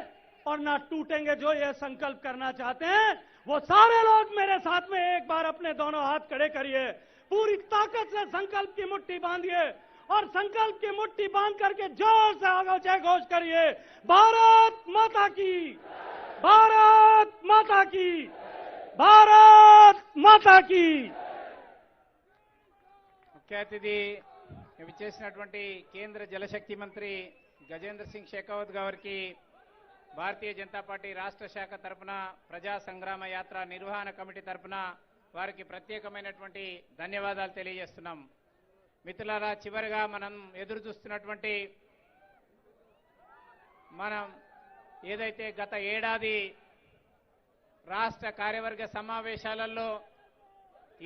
और न टूटेंगे। जो ये संकल्प करना चाहते हैं वो सारे लोग मेरे साथ में एक बार अपने दोनों हाथ खड़े करिए, पूरी ताकत से संकल्प की मुट्ठी बांधिए और संकल्प की मुट्ठी बांध करके जोर से आगे जय घोष करिए, भारत माता की, भारत माता की, भारत माता की। ముఖ్య అతిథి విచ్చేసినటువంటి కేంద్ర జలశక్తి మంత్రి గజేంద్ర సింగ్ షెకావత్ గారికి భారతీయ జనతా పార్టీ రాష్ట్ర శాఖ తరపున ప్రజా సంగ్రామ యాత్ర నిర్వహణ కమిటీ తరపున వారికి ప్రత్యేకమైనటువంటి ధన్యవాదాలు తెలియజేస్తున్నాం। మిత్రులారా, చివరిగా మనం ఎదురు చూస్తున్నటువంటి మనం ఏదైతే గత ఏడాది రాష్ట్ర కార్యవర్గ సమావేశాలలో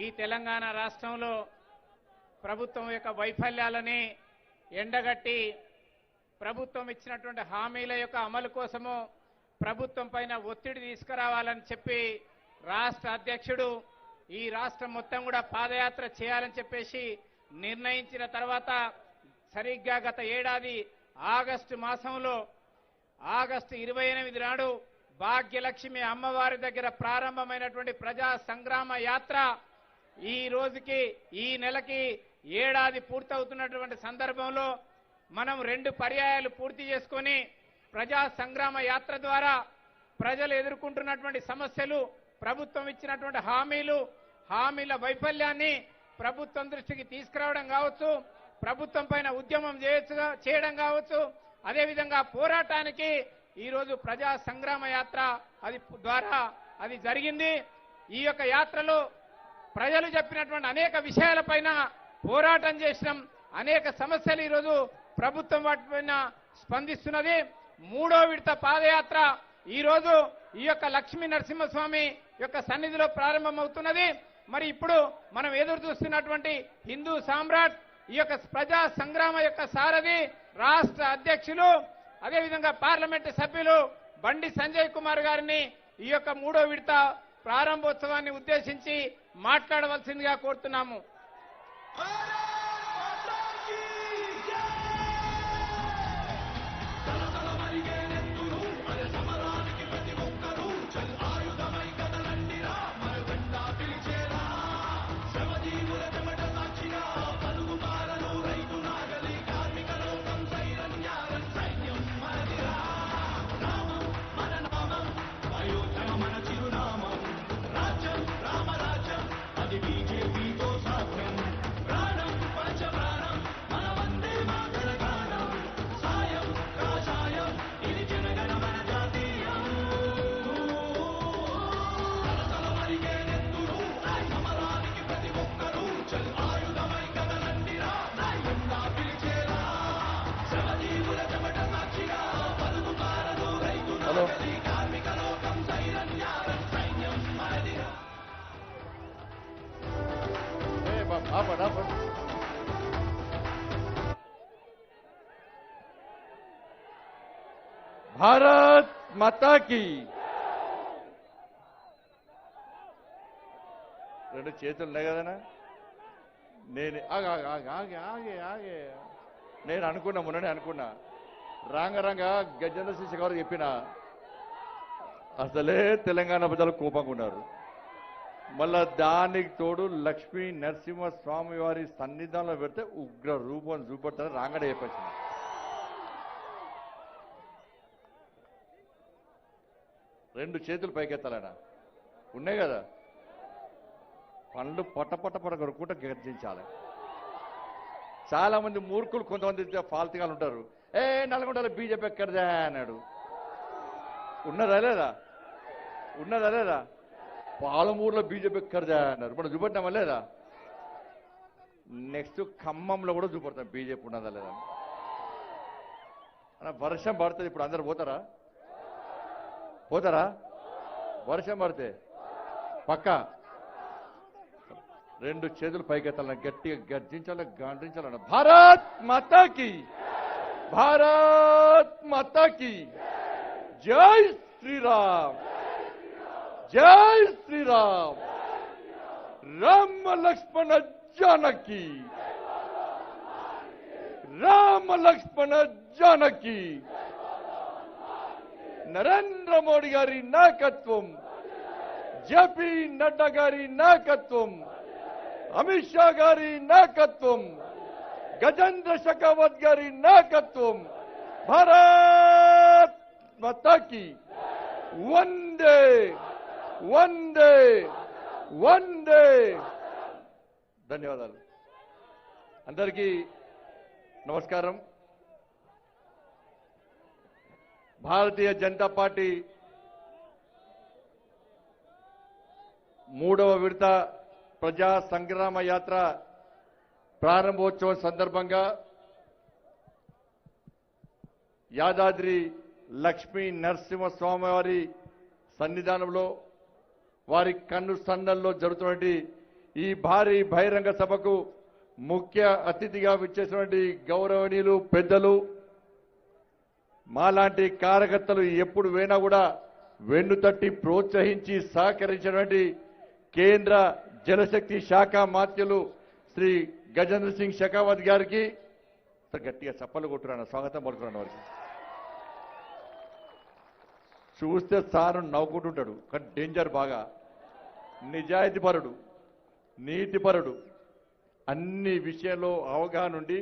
ఈ తెలంగాణ రాష్ట్రంలో ప్రభుత్వం యొక్క వైఫల్యాలని ఎండగట్టి ప్రభుత్వం ఇచ్చినటువంటి హామీల యొక్క అమలు కోసము ప్రభుత్వం పైన ఒత్తిడి తీసుకురావాలని చెప్పి రాష్ట్ర అధ్యక్షుడు ఈ రాష్ట్రం మొత్తం కూడా పాదయాత్ర చేయాలని చెప్పేసి నిర్ణయించిన తర్వాత సరిగ్గా గత ఏడాది ఆగస్టు మాసంలో ఆగస్టు 28 నాడు భాగ్యలక్ష్మి అమ్మవారి దగ్గర ప్రారంభమైనటువంటి ప్రజా సంగ్రామ యాత్ర ఈ రోజుకి ఈ నెలకి ఏడాది పూర్తవుతున్నటువంటి సందర్భంలో మనం 2 పర్యాయాలు పూర్తి చేసుకొని ప్రజా సంగ్రామ యాత్ర ద్వారా ప్రజలు ఎదుర్కొంటున్నటువంటి సమస్యలు, ప్రభుత్వం ఇచ్చినటువంటి హామీల వైఫల్యాన్ని ప్రభుత్వం దృష్టికి తీసుకురావడం కావచ్చు, ప్రభుత్వం పైన ఉద్యమం చేయడం కావచ్చు, అదేవిధంగా పోరాటానికి ఈరోజు ప్రజా సంగ్రామ యాత్ర ద్వారా అది జరిగింది. ఈ యొక్క యాత్రలో ప్రజలు చెప్పినటువంటి అనేక విషయాలపైన పోరాటం చేసినాం. అనేక సమస్యలు ఈరోజు ప్రభుత్వం వాటిపైన స్పందిస్తున్నది. 3వ విడత పాదయాత్ర ఈరోజు ఈ యొక్క లక్ష్మీ నరసింహస్వామి యొక్క సన్నిధిలో ప్రారంభమవుతున్నది. మరి ఇప్పుడు మనం ఎదురు చూస్తున్నటువంటి హిందూ సామ్రాట్ ఈ యొక్క ప్రజా సంగ్రామ యొక్క సారథి రాష్ట్ర అధ్యక్షులు అదేవిధంగా పార్లమెంటు సభ్యులు బండి సంజయ్ కుమార్ గారిని ఈ యొక్క 3వ విడత ప్రారంభోత్సవాన్ని ఉద్దేశించి మాట్లాడవలసిందిగా కోరుతున్నాము. भारत माता की రెండు చేతులు ఉన్నాయి కదనా నేను నేను అనుకున్నా మొన్ననే అనుకున్నా రాంగ గజేంద్ర సింగ్ గారు చెప్పిన అసలే తెలంగాణ ప్రజలు కోపంగా ఉన్నారు. మళ్ళా దానికి తోడు లక్ష్మీ నరసింహ స్వామి వారి సన్నిధానంలో పెడితే ఉగ్ర రూపం చూపెడతారని రాంగడే చెప్పేసిన. రెండు చేతులు పైకెత్తాలనా ఉన్నాయి కదా, పండ్లు పొట్ట కొరుకుంటూ గర్జించాలి. చాలా మంది మూర్ఖులు కొంతమంది ఫాల్తుగా ఉంటారు. నల్గొండలో బీజేపీ ఎక్కడదా అన్నాడు. ఉన్నదా లేదా పాలమూరులో బీజేపీ ఎక్కడదా అన్నారు. మనం చూపెట్టామా లేదా? నెక్స్ట్ ఖమ్మంలో కూడా చూపెడతాం బీజేపీ ఉన్నదా లేదా. వర్షం పడుతుంది, ఇప్పుడు అందరు పోతారా? వర్షం పడితే పక్క రెండు చేతులు పైకెత్తాలని గట్టిగా గర్జించాలి, గాండ్రించాలన్న. భారత్ మాతాకి జై శ్రీరామ్, జై శ్రీరామ్. రామ లక్ష్మణ జానకి, రామ లక్ష్మణ జానకి. నరేంద్ర మోడీ గారి నాయకత్వం, జేపీ నడ్డా గారి నాయకత్వం, అమిత్ షా గారి నాయకత్వం, గజేంద్ర షెకావత్ గారి నాయకత్వం. భారత్ మాతాకి వందే వందే వందే. ధన్యవాదాలు. అందరికీ నమస్కారం. భారతీయ జనతా పార్టీ 3వ విడత ప్రజా సంగ్రామ యాత్ర ప్రారంభోత్సవం సందర్భంగా యాదాద్రి లక్ష్మీ నరసింహస్వామి వారి సన్నిధానంలో వారి కన్ను సన్నల్లో జరుగుతున్నటువంటి ఈ భారీ బహిరంగ సభకు ముఖ్య అతిథిగా విచ్చేసినటువంటి గౌరవనీయులు పెద్దలు మాలాంటి కార్యకర్తలు ఎప్పుడు పోయినా కూడా వెన్నుతట్టి ప్రోత్సహించి సహకరించినటువంటి కేంద్ర జలశక్తి శాఖ మంత్రులు శ్రీ గజేంద్ర సింగ్ షెకావత్ గారికి గట్టిగా చప్పలు కొట్టున్నాను, స్వాగతం పలుకున్నాను వారికి. చూస్తే సారు నవ్వుకుంటుంటాడు, కానీ డేంజర్ బాగా. నిజాయితీపరుడు, నీతిపరుడు, అన్ని విషయంలో అవగాహన ఉండి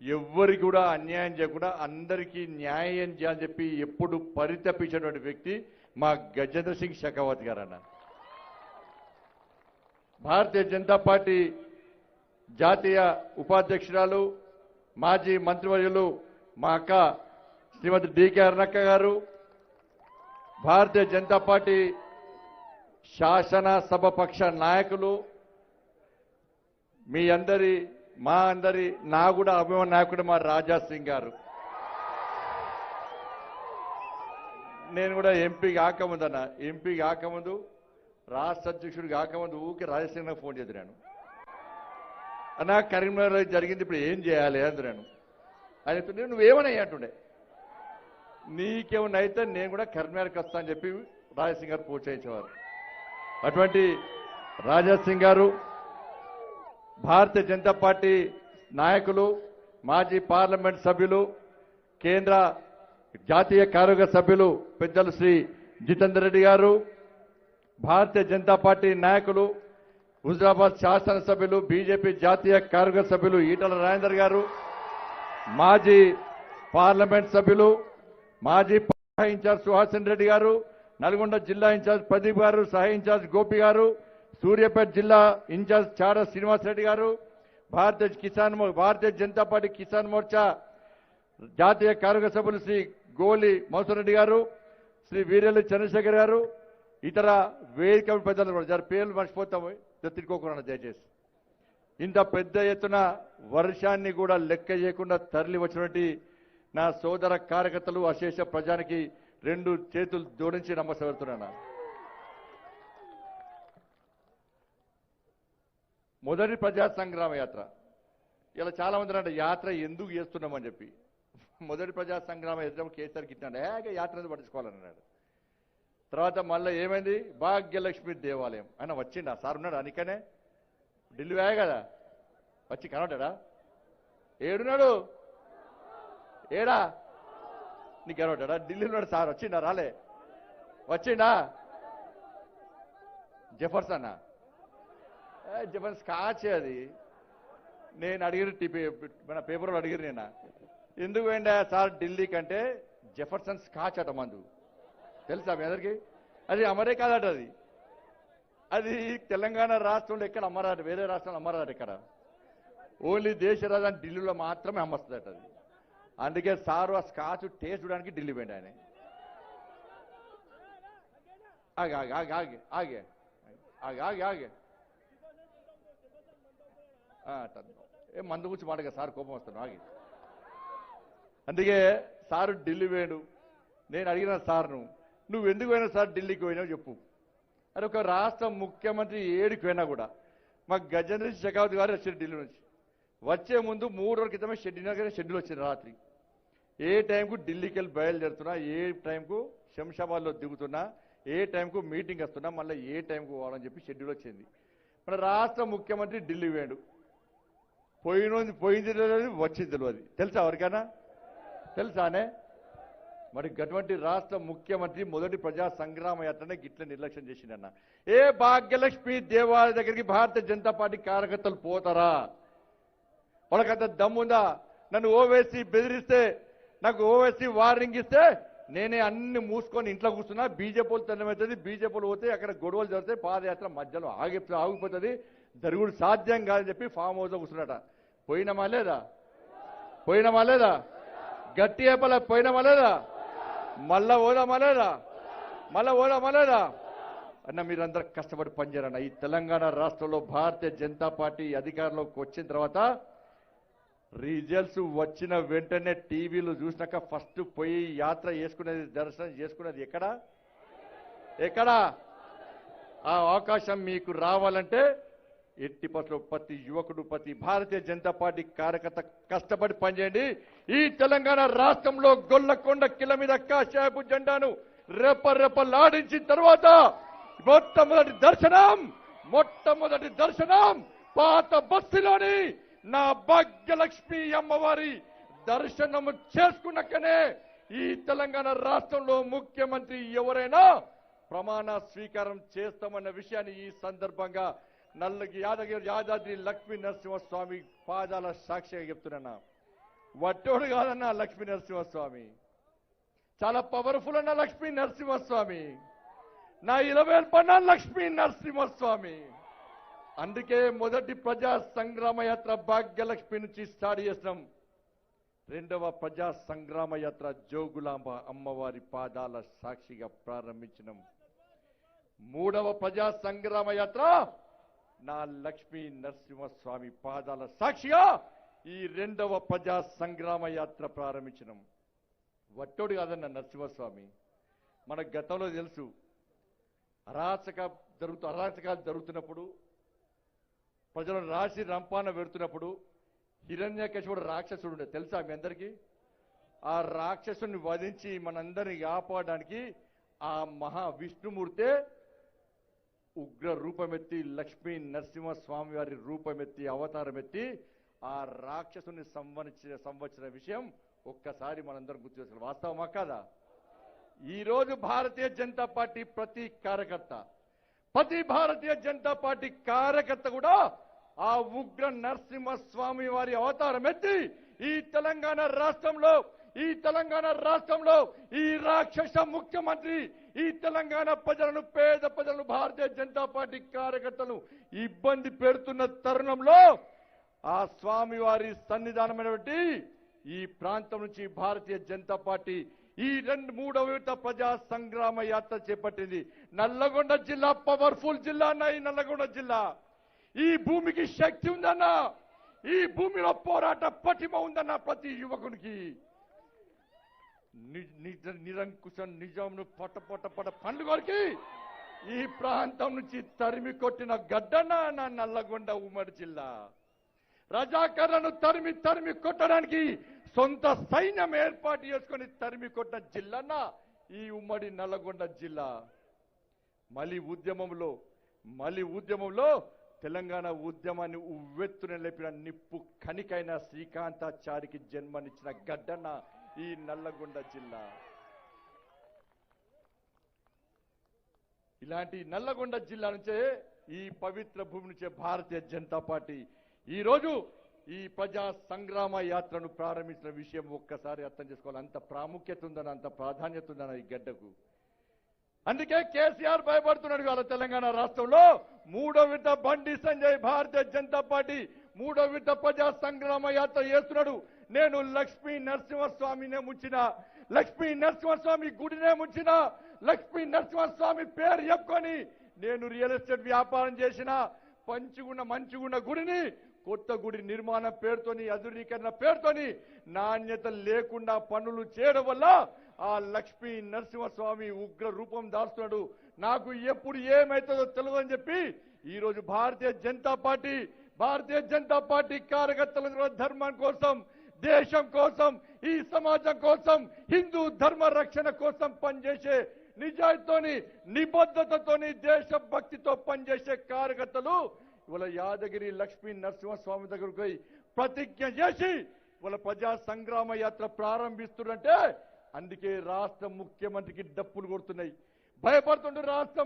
ఎవ్వరికి కూడా అన్యాయం చేయకుండా అందరికీ న్యాయం చేయాలని చెప్పి ఎప్పుడు పరితపించినటువంటి వ్యక్తి మా గజేంద్ర సింగ్ షెకావత్ గారు అన్న. భారతీయ జనతా పార్టీ జాతీయ ఉపాధ్యక్షురాలు మాజీ మంత్రివర్యులు మా అక్క శ్రీమతి డికే అరుణక్క గారు, భారతీయ జనతా పార్టీ శాసనసభ పక్ష నాయకులు, మీ అందరి మా అందరి నా కూడా అభిమాన నాయకుడు మా రాజా సింగ్ గారు. నేను కూడా ఎంపీ కాకముందన్న, ఎంపీ కాకముందు రాష్ట్ర అధ్యక్షుడు కాకముందు ఊకే రాజసింగ్ ఫోన్ చేద్దాను. అన్నా కరీంనగర్లో జరిగింది, ఇప్పుడు ఏం చేయాలి అందున్నాను. ఆయన నువ్వేమన్నా అంటుండే, నీకేమన్నా అయితే నేను కూడా కరీంనగర్కి వస్తా అని చెప్పి రాజసింగ్ గారు ప్రోత్సహించేవారు. అటువంటి రాజా సింగ్ గారు భారతీయ జనతా పార్టీ నాయకులు, మాజీ పార్లమెంట్ సభ్యులు, కేంద్ర జాతీయ కార్యవర్గ సభ్యులు పెద్దలు శ్రీ జితేందర్ రెడ్డి గారు, భారతీయ జనతా పార్టీ నాయకులు, హుజరాబాద్ శాసనసభ్యులు, బీజేపీ జాతీయ కార్యవర్గ సభ్యులు ఈటల రాజేందర్ గారు, మాజీ పార్లమెంట్ సభ్యులు, మాజీ ఇన్ఛార్జ్ సుహాసిన్ రెడ్డి గారు, నల్గొండ జిల్లా ఇన్ఛార్జ్ ప్రదీప్ గారు, సహ ఇన్ఛార్జ్ గోపి గారు, సూర్యాపేట జిల్లా ఇన్ఛార్జ్ చాడ శ్రీనివాసరెడ్డి గారు, భారతీయ జనతా పార్టీ కిసాన్ మోర్చా జాతీయ కార్యవర్గ సభ్యులు శ్రీ గోలి మోహన్ రెడ్డి గారు, శ్రీ వీరెల్లి చంద్రశేఖర్ గారు, ఇతర వేదిక పెద్దలు కూడా జర పేర్లు మర్చిపోతాము, తిట్టుకోకుండా దయచేసి. ఇంత పెద్ద ఎత్తున వర్షాన్ని కూడా లెక్క చేయకుండా తరలి వచ్చినటువంటి నా సోదర కార్యకర్తలు, అశేష ప్రజానికి 2 చేతులు జోడించి నమస్కరిస్తున్నాను. మొదటి ప్రజా సంగ్రామ యాత్ర, ఇలా చాలా మంది అంటే యాత్ర ఎందుకు చేస్తున్నామని చెప్పి. మొదటి ప్రజా సంగ్రామ యాత్ర కేసీఆర్కి ఇట్లా యాత్ర ఎందుకు పట్టించుకోవాలన్నాడు. తర్వాత మళ్ళీ ఏమైంది, భాగ్యలక్ష్మి దేవాలయం. ఆయన వచ్చిండా సార్ ఉన్నాడు అందుకనే ఢిల్లీ వేయ కదా, వచ్చి కనబడ్డా, ఏడున్నాడు, ఏడా నీకు కనబడ్డా, ఢిల్లీలో ఉన్నాడు సార్, వచ్చిండా రాలే, వచ్చిండా జెఫర్సన్ జెఫర్సన్ స్కాచ్ అది. నేను అడిగిన మన పేపర్లో అడిగిరు, నేను ఎందుకు పోయిండా సార్ ఢిల్లీ కంటే జెఫర్సన్ స్కాచ్ అట మందు తెలుసా మీ అందరికీ. అది అమరే కాదట, అది తెలంగాణ రాష్ట్రంలో ఎక్కడ అమ్మరాట, వేరే రాష్ట్రంలో అమ్మరాట, ఇక్కడ ఓన్లీ దేశ రాజధాని ఢిల్లీలో మాత్రమే అమ్మస్తుందట అది. అందుకే సారు ఆ స్కాచ్ టేస్ట్ చూడడానికి ఢిల్లీ పోయింది ఆయన. ఆగే ఆగే ఆగే ఆగే ఆగే ఆగే ఆగే ఆగే ఏ మందు గురించి మాటగా సార్ కోపం వస్తాను ఆగి. అందుకే సారు ఢిల్లీ పోయాడు. నేను అడిగిన సార్ను, నువ్వు ఎందుకు పోయినా సార్ ఢిల్లీకి పోయినావు చెప్పు. అది ఒక రాష్ట్ర ముఖ్యమంత్రి ఏడికి పోయినా కూడా మాకు గజేంద్ర సింగ్ షెకావత్ గారు వచ్చారు ఢిల్లీ నుంచి. వచ్చే ముందు 3 రోజుల క్రితమే షెడ్యూల్ వచ్చింది రాత్రి. ఏ టైంకు ఢిల్లీకి వెళ్ళి బయలుదేరుతున్నా, ఏ టైంకు శంషాబాద్లో దిగుతున్నా, ఏ టైంకు మీటింగ్ వస్తున్నా, మళ్ళీ ఏ టైంకు పోవాలని చెప్పి షెడ్యూల్ వచ్చింది. మన రాష్ట్ర ముఖ్యమంత్రి ఢిల్లీ పోయాడు. పోయింది తెలియదు, వచ్చింది తెలియదు. తెలుసా ఎవరికైనా? తెలుసానే? మరి అటువంటి రాష్ట్ర ముఖ్యమంత్రి మొదటి ప్రజా సంగ్రామ యాత్రనే గిట్ల నిర్లక్ష్యం చేసిందన్న. ఏ భాగ్యలక్ష్మి దేవాలయం దగ్గరికి భారతీయ జనతా పార్టీ కార్యకర్తలు పోతారా? వాళ్ళకంత దమ్ముందా? నన్ను ఓవైసీ బెదిరిస్తే, నాకు ఓవైసీ వార్నింగ్ ఇస్తే నేనే అన్ని మూసుకొని ఇంట్లో కూర్చున్నా. బీజేపీలు తెల్లమవుతుంది, బీజేపీలు పోతే అక్కడ గొడవలు జరుగుతాయి, పాదయాత్ర మధ్యలో ఆగిపోతుంది, జరుగుడు సాధ్యం కాదని చెప్పి ఫామ్ హౌస్లో కూర్చున్నట. పోయినామా లేదా? పోయినామా లేదా? గట్టి ఏపల పోయినామా లేదా? మళ్ళా పోదామా లేదా? మళ్ళా పోదామా లేదా? అన్న మీరందరూ కష్టపడి పనిచేయాలన్న. ఈ తెలంగాణ రాష్ట్రంలో భారతీయ జనతా పార్టీ అధికారంలోకి వచ్చిన తర్వాత రిజల్ట్స్ వచ్చిన వెంటనే టీవీలు చూసినాక ఫస్ట్ పోయి యాత్ర చేసుకునేది, దర్శనం చేసుకునేది ఎక్కడ? ఆ అవకాశం మీకు రావాలంటే ఎట్టి పట్ల ప్రతి యువకుడు, ప్రతి భారతీయ జనతా పార్టీ కార్యకర్త కష్టపడి పనిచేయండి. ఈ తెలంగాణ రాష్ట్రంలో గొల్లకొండ కిల మీద కాషాయపు జెండాను రెపరెపలాడించిన తర్వాత మొట్టమొదటి దర్శనం పాత బస్తీలోని నా భాగ్యలక్ష్మి అమ్మవారి దర్శనం చేసుకున్నాకనే ఈ తెలంగాణ రాష్ట్రంలో ముఖ్యమంత్రి ఎవరైనా ప్రమాణ స్వీకారం చేస్తామన్న విషయాన్ని ఈ సందర్భంగా యాదాద్రి లక్ష్మీ నరసింహస్వామి పాదాల సాక్షిగా చెప్తున్నా. వట్టోడు కాదన్నా లక్ష్మీ నరసింహస్వామి, చాలా పవర్ఫుల్ అన్న లక్ష్మీ నరసింహస్వామి, నా 20 పన్నా లక్ష్మీ నరసింహస్వామి. అందుకే మొదటి ప్రజా సంగ్రామ యాత్ర భాగ్యలక్ష్మి నుంచి స్టార్ట్ చేసినాం. రెండవ ప్రజా సంగ్రామ యాత్ర జోగులాంబ అమ్మవారి పాదాల సాక్షిగా ప్రారంభించినాం. మూడవ ప్రజా సంగ్రామ యాత్ర నా లక్ష్మీ నరసింహస్వామి పాదాల సాక్షిగా ఈ రెండవ ప్రజా సంగ్రామ యాత్ర ప్రారంభించినాం. వట్టోడు కాదన్న నరసింహస్వామి. మన గతంలో తెలుసు, అరాచకాలు జరుగుతున్నప్పుడు, ప్రజలను రాసి రంపాన పెడుతున్నప్పుడు హిరణ్యకశిపుడు రాక్షసుడు ఉండే తెలుసా మీ అందరికీ? ఆ రాక్షసుని వధించి మనందరిని కాపాడడానికి ఆ మహా విష్ణుమూర్తే ఉగ్ర రూపమెత్తి లక్ష్మీ నరసింహస్వామి వారి రూపమెత్తి అవతారమెత్తి ఆ రాక్షసుని సంవత్సర విషయం ఒక్కసారి మనందరం గుర్తు చేసుకోవాలి. వాస్తవమా కాదా? ఈరోజు భారతీయ జనతా పార్టీ ప్రతి భారతీయ జనతా పార్టీ కార్యకర్త కూడా ఆ ఉగ్ర నరసింహస్వామి వారి అవతారం ఎత్తి ఈ తెలంగాణ రాష్ట్రంలో ఈ రాక్షస ముఖ్యమంత్రి ఈ తెలంగాణ ప్రజలను, పేద ప్రజలను, భారతీయ జనతా పార్టీ కార్యకర్తలను ఇబ్బంది పెడుతున్న తరుణంలో ఆ స్వామి వారి సన్నిధానమైనటువంటి ఈ ప్రాంతం నుంచి భారతీయ జనతా పార్టీ ఈ మూడవ విడత ప్రజా సంగ్రామ యాత్ర చేపట్టింది. నల్లగొండ జిల్లా పవర్ఫుల్ జిల్లా అన్న. ఈ నల్లగొండ జిల్లా, ఈ భూమికి శక్తి ఉందన్న, ఈ భూమిలో పోరాట పటిమ ఉందన్న. ప్రతి యువకునికి నిరంకుశ నిజాంను పట పండుగలకి ఈ ప్రాంతం నుంచి తరిమి కొట్టిన గడ్డన్న నా నల్లగొండ ఉమ్మడి జిల్లా. రజాకర్లను తరిమి కొట్టడానికి సొంత సైన్యం ఏర్పాటు చేసుకొని తరిమి కొట్టిన జిల్లాన్న ఈ ఉమ్మడి నల్లగొండ జిల్లా. మళ్ళీ ఉద్యమంలో తెలంగాణ ఉద్యమాన్ని ఉవ్వెత్తున లేపిన నిప్పు కనికైన శ్రీకాంతాచారికి జన్మనిచ్చిన గడ్డన్న ఈ నల్లగొండ జిల్లా. ఇలాంటి నల్లగొండ జిల్లా నుంచే, ఈ పవిత్ర భూమి నుంచే భారతీయ జనతా పార్టీ ఈ రోజు ఈ ప్రజా సంగ్రామ యాత్రను ప్రారంభించిన విషయం ఒక్కసారి అర్థం చేసుకోవాలి. అంత ప్రాముఖ్యత ఉందని, అంత ప్రాధాన్యత ఉందని ఈ గడ్డకు. అందుకే కేసీఆర్ భయపడుతున్నాడు. వాళ్ళ తెలంగాణ రాష్ట్రంలో మూడో విడత బండి సంజయ్ భారతీయ జనతా పార్టీ మూడో విడత ప్రజా సంగ్రామ యాత్ర చేస్తున్నాడు. నేను లక్ష్మీ నరసింహస్వామినే ముంచిన, లక్ష్మీ నరసింహస్వామి గుడినే ముంచిన, లక్ష్మీ నరసింహస్వామి పేరు చెప్పుకొని నేను రియల్ ఎస్టేట్ వ్యాపారం చేసిన మంచిగున్న గుడిని కొత్త గుడి నిర్మాణం పేరుతోని, ఆధునీకరణ పేరుతోని నాణ్యత లేకుండా పనులు చేయడం వల్ల ఆ లక్ష్మీ నరసింహస్వామి ఉగ్ర రూపం దాస్తున్నాడు. నాకు ఎప్పుడు ఏమైతుందో తెలియదని చెప్పి ఈరోజు భారతీయ జనతా పార్టీ కార్యకర్తల ధర్మం కోసం, దేశం కోసం, ఈ సమాజం కోసం, హిందూ ధర్మ రక్షణ కోసం పనిచేసే నిజాయితీతోని, నిబద్ధతతోని, దేశభక్తితో పనిచేసే కార్యకర్తలు ఇవాళ యాదగిరి లక్ష్మీ నరసింహస్వామి దగ్గరకు పోయి ప్రతిజ్ఞ చేసి ఇవాళ ప్రజా సంగ్రామ యాత్ర ప్రారంభిస్తుంటే అందుకే రాష్ట్ర ముఖ్యమంత్రికి డప్పులు కొడుతున్నాయి. భయపడుతుండే రాష్ట్ర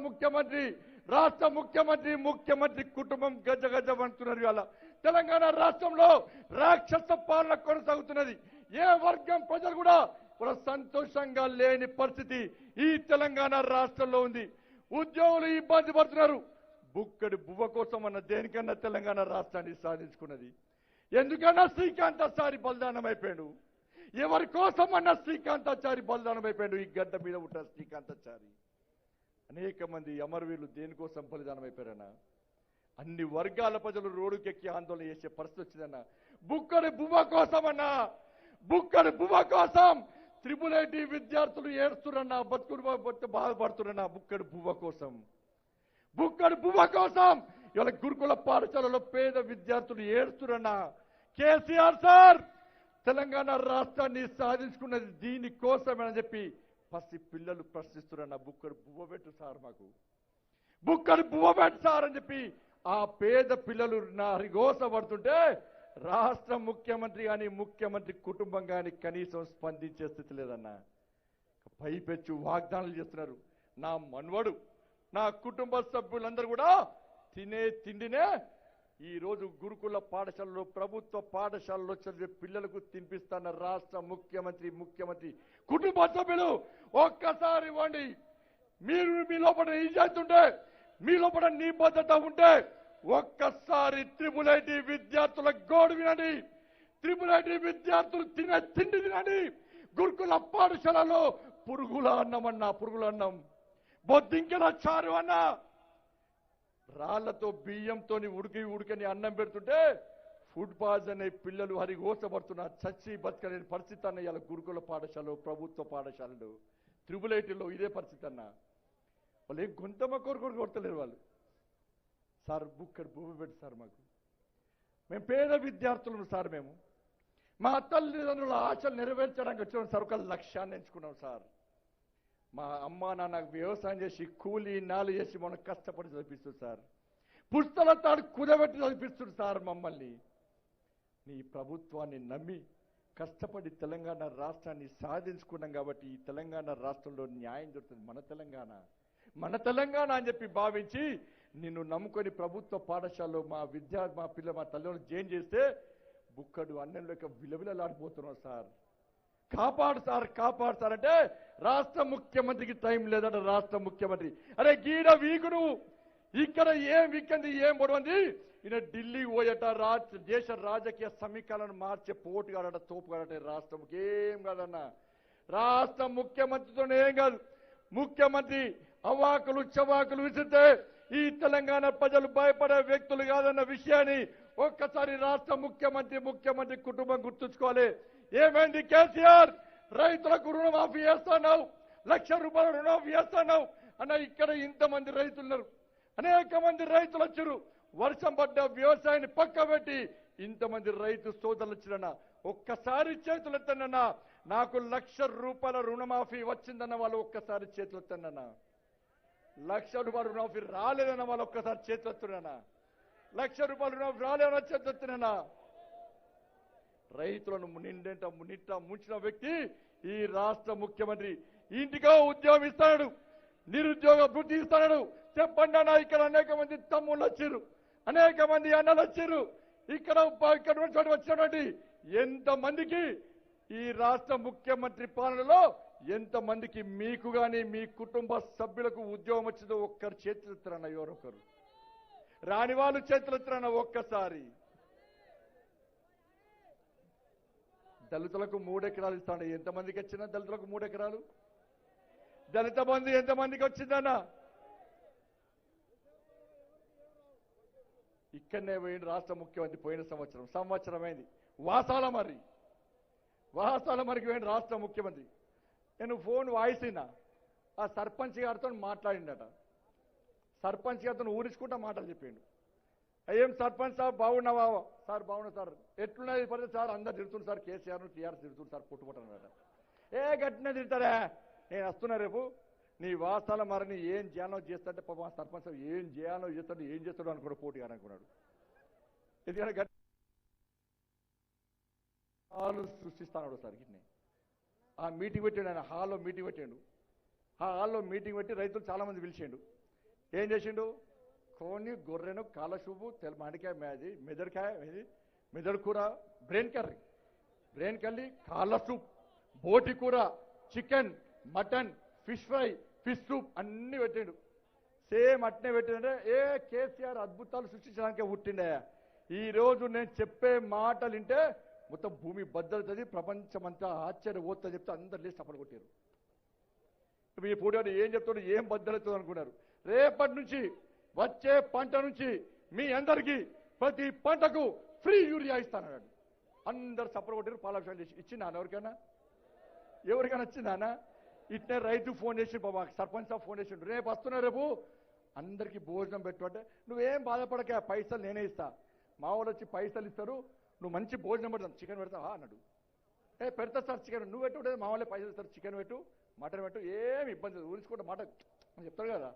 ముఖ్యమంత్రి కుటుంబం గజ అంటున్నారు. ఇవాళ తెలంగాణ రాష్ట్రంలో రాక్షస పాలన కొనసాగుతున్నది. ఏ వర్గం ప్రజలు కూడా సంతోషంగా లేని పరిస్థితి ఈ తెలంగాణ రాష్ట్రంలో ఉంది. ఉద్యోగులు ఇబ్బంది పడుతున్నారు. బుక్కడి బువ్వ కోసం అన్న దేనికన్నా తెలంగాణ రాష్ట్రాన్ని సాధించుకున్నది. ఎందుకన్నా శ్రీకాంతాచారి బలిదానం అయిపోయాడు. ఎవరి కోసం అన్న శ్రీకాంతాచారి బలిదానం అయిపోయాడు. ఈ గడ్డ మీద ఉంటా శ్రీకాంతాచారి. అనేక మంది అమరవీరులు దేనికోసం బలిదానం అయిపోయారన్నా? అన్ని వర్గాల ప్రజలు రోడ్డుకెక్కి ఆందోళన చేసే పరిస్థితి వచ్చిందన్న. బుక్కడి బువ్వ కోసం అన్నా, బుక్కడి బువ్వ కోసం త్రిపుల్ విద్యార్థులు ఏడుస్తున్నా, బతుకుడు బాధపడుతున్నా. బుక్కడి బువ్వ కోసం ఇవాళ గురుకుల పాఠశాలలో పేద విద్యార్థులు ఏడుస్తున్నా. కేసీఆర్ సార్ తెలంగాణ రాష్ట్రాన్ని సాధించుకున్నది దీనికోసమని చెప్పి పసి పిల్లలు ప్రశ్నిస్తున్నారు. బుక్కడు బువ్వబెట్టు సార్, మాకు బుక్కడు బువ్వబెట్టు సార్ అని చెప్పి ఆ పేద పిల్లలు నా హరిగోస పడుతుంటే రాష్ట్ర ముఖ్యమంత్రి కానీ ముఖ్యమంత్రి కుటుంబం కానీ కనీసం స్పందించే స్థితి లేదన్నా. పైపెచ్చు వాగ్దానాలు చేస్తున్నారు. నా మనవడు, నా కుటుంబ సభ్యులందరూ కూడా తినే తిండినే ఈరోజు గురుకుల పాఠశాలలో, ప్రభుత్వ పాఠశాలలో చదివే పిల్లలకు తినిపిస్తున్న రాష్ట్ర ముఖ్యమంత్రి కుటుంబ సభ్యులు ఒక్కసారి ఇవ్వండి. మీరు మీ లోపల ఈ చేస్తుంటే, మీ లోపల నిబద్ధత ఉంటే ఒక్కసారి IIIT విద్యార్థుల గోడు వినండి. IIIT విద్యార్థులు తినే తిండి తినండి. గురుకుల పాఠశాలలో పురుగుల అన్నం అన్నా, పురుగుల అన్నం, బొద్దింకల చారు అన్నా, రాళ్లతో బియ్యంతో ఉడికని అన్నం పెడుతుంటే ఫుడ్ పాయిజన్ అనే పిల్లలు హరిగోసపడుతున్న చచ్చి బతకలేని పరిస్థితి అన్న ఇలా గురుకుల పాఠశాలలో, ప్రభుత్వ పాఠశాలలు, IIITలో ఇదే పరిస్థితి అన్న. వాళ్ళు ఏం గొంతమ్మ కోరుకోరు కొడతలేరు వాళ్ళు. సార్ బుక్కడు భూమి పెట్టి సార్, మాకు మేము పేద విద్యార్థులను సార్, మేము మా తల్లిదండ్రుల ఆశలు నెరవేర్చడానికి వచ్చిన సార్ ఒక లక్ష్యాన్ని ఎంచుకున్నాం సార్. మా అమ్మ నాన్న వ్యవసాయం చేసి కూలీ నాలు చేసి మనం కష్టపడి చదివిస్తుంది సార్. పుస్తల తాడు కుదబెట్టి చదివిస్తుంది సార్ మమ్మల్ని. నీ ప్రభుత్వాన్ని నమ్మి కష్టపడి తెలంగాణ రాష్ట్రాన్ని సాధించుకున్నాం కాబట్టి ఈ తెలంగాణ రాష్ట్రంలో న్యాయం దొరుకుతుంది. మన తెలంగాణ అని చెప్పి భావించి నిన్ను నమ్ముకొని ప్రభుత్వ పాఠశాలలో మా తల్లిదండ్రులు జైన్ చేస్తే బుక్కడు అన్నం లేక విలవిలలాడిపోతున్నాం సార్. కాపాడు సార్ అంటే రాష్ట్ర ముఖ్యమంత్రికి టైం లేదంటే రాష్ట్ర ముఖ్యమంత్రి అరే గీడ వీకుడు ఇక్కడ ఏం వీకంది, ఏం పొడవంది, ఈయన ఢిల్లీ పోయట దేశ రాజకీయ సమీకరణను మార్చే పోటుగాడట, తోపుగాడట. రాష్ట్రంకి ఏం కాదన్నా, రాష్ట్ర ముఖ్యమంత్రితో ఏం కాదు. ముఖ్యమంత్రి అవాకులు చవాకులు విసిరితే ఈ తెలంగాణ ప్రజలు భయపడే వ్యక్తులు కాదన్న విషయాన్ని ఒక్కసారి రాష్ట్ర ముఖ్యమంత్రి కుటుంబం గుర్తుంచుకోవాలి. ఏమైంది కేసీఆర్? రైతులకు రుణమాఫీ చేస్తున్నావు, ₹1,00,000 రుణమాఫీ చేస్తున్నావు అన్న. ఇక్కడ ఇంతమంది రైతులున్నారు, అనేక మంది రైతులు వచ్చారు. వర్షం పడ్డ వ్యవసాయాన్ని పక్క పెట్టి ఇంతమంది రైతు సోదరులు వచ్చిరన్న. ఒక్కసారి చేతులు ఎత్తనన్నా. నాకు ₹1,00,000 రుణమాఫీ వచ్చిందన్న వాళ్ళు ఒక్కసారి చేతులు ఎత్తనన్నా. ₹1,00,000 రుణమాఫీ రాలేదన్న వాళ్ళు ఒక్కసారి చేతులు ఎత్తున్నా. ₹1,00,000 రుణమాఫీ రాలేదన్న చేతులు ఎత్తున్నా. రైతులను నిట్ట ముంచిన వ్యక్తి ఈ రాష్ట్ర ముఖ్యమంత్రి. ఇంటికో ఉద్యోగం ఇస్తాడు, నిరుద్యోగ వృత్తి ఇస్తాడు. చెప్పండి అన్న, ఇక్కడ అనేక మంది తమ్ముళ్ళు వచ్చారు, అనేక మంది అన్నలు వచ్చారు. ఇక్కడ వచ్చినటువంటి ఎంతమందికి ఈ రాష్ట్ర ముఖ్యమంత్రి పాలనలో ఎంతమందికి మీకు కానీ మీ కుటుంబ సభ్యులకు ఉద్యోగం వచ్చిందో ఒక్కరు చేతులు ఎత్తురన్న. ఎవరొకరు రాని వాళ్ళు చేతులు ఎత్తురన్న. ఒక్కసారి దళితులకు 3 ఎకరాలు ఇస్తాడు. ఎంతమందికి వచ్చినా దళితులకు 3 ఎకరాలు? దళిత బంధు ఎంతమందికి వచ్చిందన్న? ఇక్కడనే పోయింది రాష్ట్ర ముఖ్యమంత్రి. పోయిన సంవత్సరం అయింది. వాసాల మరికి పోయింది రాష్ట్ర ముఖ్యమంత్రి. నేను ఫోన్ వాయిస్ అయినా ఆ సర్పంచ్ గారితో మాట్లాడిండట. సర్పంచ్ గారితో ఊరించుకుంటా మాటలు చెప్పిండు. ఏం సర్పంచ్ సార్ బాగున్నావా? సార్ బాగున్నా సార్. ఎట్లున్నది పరిస్థితి సార్? అందరు తిడుతుంది సార్, కేసీఆర్ టీఆర్ఎస్ తిడుతుంది సార్, పుట్టుకుంటున్నారట. ఏ గట్టిన తిడతారా? నేను వస్తున్నా రేపు, నీ వాసాల మరిని ఏం చేయాలో చేస్తాంటే పాప సర్పంచ్ ఏం చేయాలో చేస్తాడు అనుకున్నాడు, పోటీ గారు అనుకున్నాడు. ఎందుకంటే హాలు సృష్టిస్తాడు సార్. గిట్నే ఆ మీటింగ్ పెట్టాడు, ఆయన హాల్లో మీటింగ్ పెట్టాడు. ఆ హాల్లో మీటింగ్ పెట్టి రైతులు చాలా మంది పిలిచిండు. ఏం చేసిండు? కోని, గొర్రెను, కాలసూపు, మామిడికాయ, మెదడుకాయ, మెదడు కూర, బ్రెయిన్ కర్రీ, కాళ్ళ సూప్, బోటి కూర, chicken, mutton, fish fry, fish soup అన్ని పెట్టాడు. సేమ్ అట్నే పెట్టిండే. ఏ కేసీఆర్ అద్భుతాలు సృష్టించడానికే పుట్టిండే. ఈ రోజు నేను చెప్పే మాటలు వింటే మొత్తం భూమి బద్దలుతుంది, ప్రపంచమంతా ఆశ్చర్యపోతుందని చెప్తే అందరు లేచి తప్పని కొట్టారు. ఈ పూట ఏం చెప్తాడు, ఏం బద్దలవుతుంది అనుకున్నారు. రేపటి నుంచి వచ్చే పంట నుంచి మీ అందరికీ ప్రతి పంటకు ఫ్రీ యూరియా ఇస్తానన్నాడు. అందరు సపోర్ట్ కొట్టారు. పాలాభిషేకం చేసి ఇచ్చిందా ఎవరికైనా వచ్చిందానా? ఇట్నే రైతు ఫోన్ చేసి బాబా సర్పంచ్ సాబ్ ఫోన్ చేసిండు, రేపు వస్తున్నా, రేపు అందరికీ భోజనం పెట్టు అంటే, నువ్వేం బాధపడక, పైసలు నేనే ఇస్తా. మా వాళ్ళు వచ్చి పైసలు ఇస్తారు, నువ్వు మంచి భోజనం పెడతాను, చికెన్ పెడతావా అన్నాడు. పెడతా సార్ చికెన్, నువ్వు పెట్టు మా వాళ్ళే పైసలు సార్, చికెన్ పెట్టు మటన్ పెట్టు, ఏమి ఇబ్బంది లేదు, ఊరించుకుంటే మాట అని చెప్తారు కదా.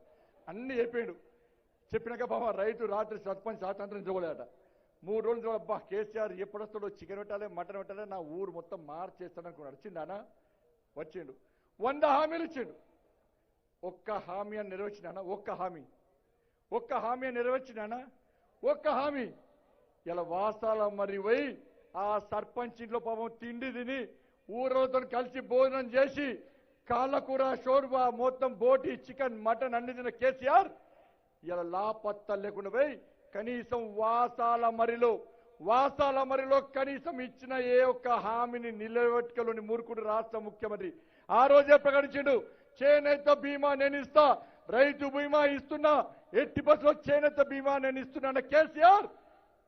అన్నీ చెప్పాడు. చెప్పినాక బాబా రైతు రాత్రి సర్పంచ్ స్వాతంత్రం చూడలేట. 3 రోజులు చూడ, అబ్బా కేసీఆర్ ఎప్పుడు వస్తాడో, చికెన్ పెట్టాలి మటన్ పెట్టాలి, నా ఊరు మొత్తం మార్చేస్తాడు అనుకున్నాడు. వచ్చిందానా? వచ్చిండు. 100 హామీలు ఇచ్చిండు. ఒక్క హామీ అని నెరవేర్చినానా? ఒక్క హామీ అని నెరవేర్చినానా? ఒక్క హామీ. ఇలా వాసాల మరి పోయి ఆ సర్పంచ్ ఇంట్లో పాపం తిండి తిని ఊరోతో కలిసి భోజనం చేసి కాళ్ళకూర షోర్బా మొత్తం బోటి చికెన్ మటన్ అన్ని తిన్న కేసీఆర్ ఇలా లాపత్తా లేకుండా పోయి కనీసం వాసాల మరిలో కనీసం ఇచ్చిన ఏ ఒక్క హామీని నిలబెట్టుకోలేని మూర్ఖుడు రాష్ట్ర ముఖ్యమంత్రి. ఆ రోజే ప్రకటించిండు, చేనేత బీమా నేను ఇస్తా, రైతు బీమా ఇస్తున్నా, ఎట్టి బస్సులో చేనేత బీమా నేను ఇస్తున్నా కేసీఆర్.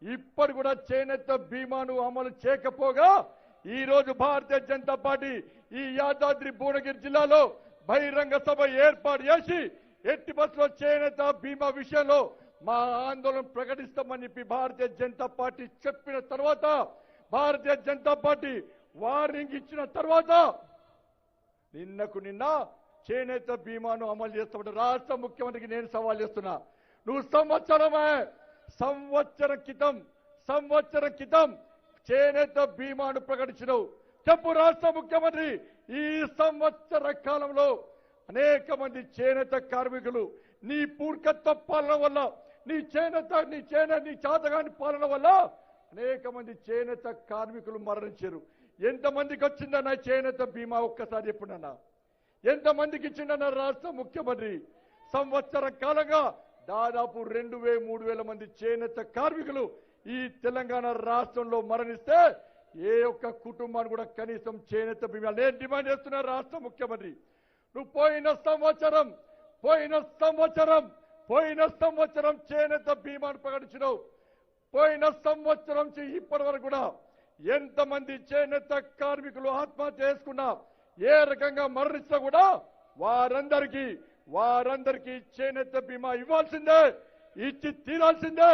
ఇప్పుడు కూడా చేనేత బీమాను అమలు చేయకపోగా ఈ రోజు భారతీయ జనతా పార్టీ ఈ యాదాద్రి భువనగిరి జిల్లాలో బహిరంగ సభ ఏర్పాటు చేసి ఎట్టి బస్సులో చేనేత బీమా విషయంలో మా ఆందోళన ప్రకటిస్తామని చెప్పి భారతీయ జనతా పార్టీ చెప్పిన తర్వాత, భారతీయ జనతా పార్టీ వార్నింగ్ ఇచ్చిన తర్వాత నిన్నకు నిన్న చేనేత బీమాను అమలు చేస్తామంటే రాష్ట్ర ముఖ్యమంత్రికి నేను సవాల్ చేస్తున్నా. నువ్వు సంవత్సరం క్రితం చేనేత బీమాను ప్రకటించినవు. చెప్పు రాష్ట్ర ముఖ్యమంత్రి, ఈ సంవత్సర కాలంలో అనేక మంది చేనేత కార్మికులు నీ పూర్ఖత్వ పాలన వల్ల, నీ చేతగాని పాలన వల్ల అనేక మంది చేనేత కార్మికులు మరణించారు. ఎంతమందికి వచ్చిందన్న చేనేత బీమా ఒక్కసారి చెప్పునన్నా? ఎంతమందికి ఇచ్చిందన్న రాష్ట్ర ముఖ్యమంత్రి? సంవత్సర కాలంగా దాదాపు 2,000-3,000 మంది చేనేత కార్మికులు ఈ తెలంగాణ రాష్ట్రంలో మరణిస్తే ఏ ఒక్క కుటుంబాన్ని కూడా కనీసం చేనేత బీమా నేను డిమాండ్ చేస్తున్నా రాష్ట్ర ముఖ్యమంత్రి. నువ్వు పోయిన సంవత్సరం చేనేత బీమాను ప్రకటించినావు. పోయిన సంవత్సరం ఇప్పటి వరకు కూడా ఎంతమంది చేనేత కార్మికులు ఆత్మహత్య చేసుకున్నా, ఏ రకంగా మరణించినా కూడా వారందరికీ చేనేత బీమా ఇవ్వాల్సిందే, ఇచ్చి తీరాల్సిందే.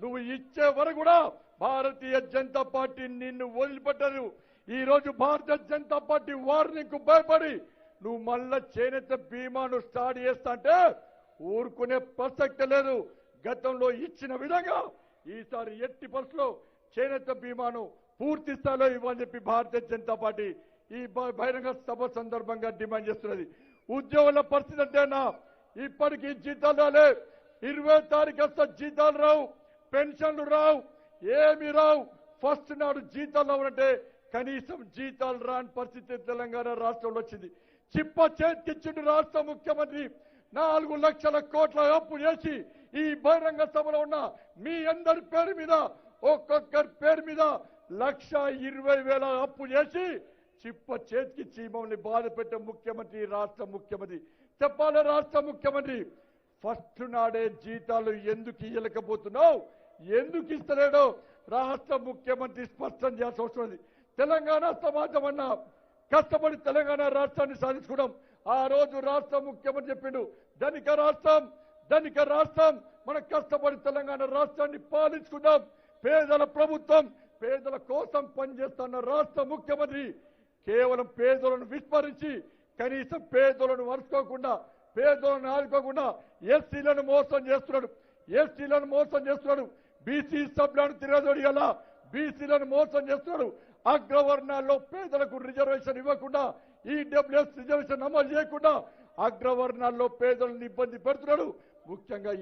నువ్వు ఇచ్చే వరకు కూడా భారతీయ జనతా పార్టీ నిన్ను వదిలిపెట్టదు. ఈ రోజు భారతీయ జనతా పార్టీ వార్నింగ్ కు భయపడి నువ్వు మళ్ళా చేనేత బీమాను స్టార్ట్ చేస్తా అంటే ఊరుకునే ప్రసక్తి లేదు. గతంలో ఇచ్చిన విధంగా ఈసారి ఎట్టి పరిస్థితుల్లో చేనేత బీమాను పూర్తి స్థాయిలో ఇవ్వాలని చెప్పి భారతీయ జనతా పార్టీ ఈ బహిరంగ సభ సందర్భంగా డిమాండ్ చేస్తున్నది. ఉద్యోగుల పరిస్థితి అంటేనా ఇప్పటికీ జీతాలు రాలే. 20 తారీఖు వస్తే జీతాలు రావు, పెన్షన్లు రావు, ఏమి రావు. ఫస్ట్ నాడు జీతాలు రావాలంటే కనీసం జీతాలు రాని పరిస్థితి తెలంగాణ రాష్ట్రంలో వచ్చింది. చిప్ప చేతికిచ్చిండు రాష్ట్ర ముఖ్యమంత్రి. 4 లక్షల కోట్ల అప్పు చేసి ఈ బహిరంగ సభలో ఉన్న మీ అందరి పేరు మీద, ఒక్కొక్కరి పేరు మీద 1,20,000 అప్పు చేసి చిప్ప చేతికిచ్చి మమ్మల్ని బాధ పెట్టే ముఖ్యమంత్రి రాష్ట్ర ముఖ్యమంత్రి. చెప్పాలి రాష్ట్ర ముఖ్యమంత్రి, ఫస్ట్ నాడే జీతాలు ఎందుకు ఇవ్వలేకపోతున్నావు, ఎందుకు ఇస్తలేడో రాష్ట్ర ముఖ్యమంత్రి స్పష్టం చేయాల్సి వస్తుంది. తెలంగాణ సమాజం అన్న కష్టపడి తెలంగాణ రాష్ట్రాన్ని సాధించుకున్నాం. ఆ రోజు రాష్ట్ర ముఖ్యమంత్రి చెప్పిండు, ధనిక రాష్ట్రం మనం కష్టపడి తెలంగాణ రాష్ట్రాన్ని పాలించుకుందాం, పేదల ప్రభుత్వం, పేదల కోసం పనిచేస్తున్న రాష్ట్ర ముఖ్యమంత్రి కేవలం పేదలను విస్మరించి కనీసం పేదలను వరుసుకోకుండా, పేదలను ఆదుకోకుండా ఎస్సీలను మోసం చేస్తున్నాడు. బీసీ సభ్యులను తిరగదోడి గల బీసీలను మోసం చేస్తున్నాడు. అగ్రవర్ణాల్లో పేదలకు రిజర్వేషన్ ఇవ్వకుండా, ఈడబ్ల్యూఎస్ రిజర్వేషన్ అమలు చేయకుండా అగ్రవర్ణాల్లో పేదలను ఇబ్బంది పెడుతున్నాడు. ముఖ్యంగా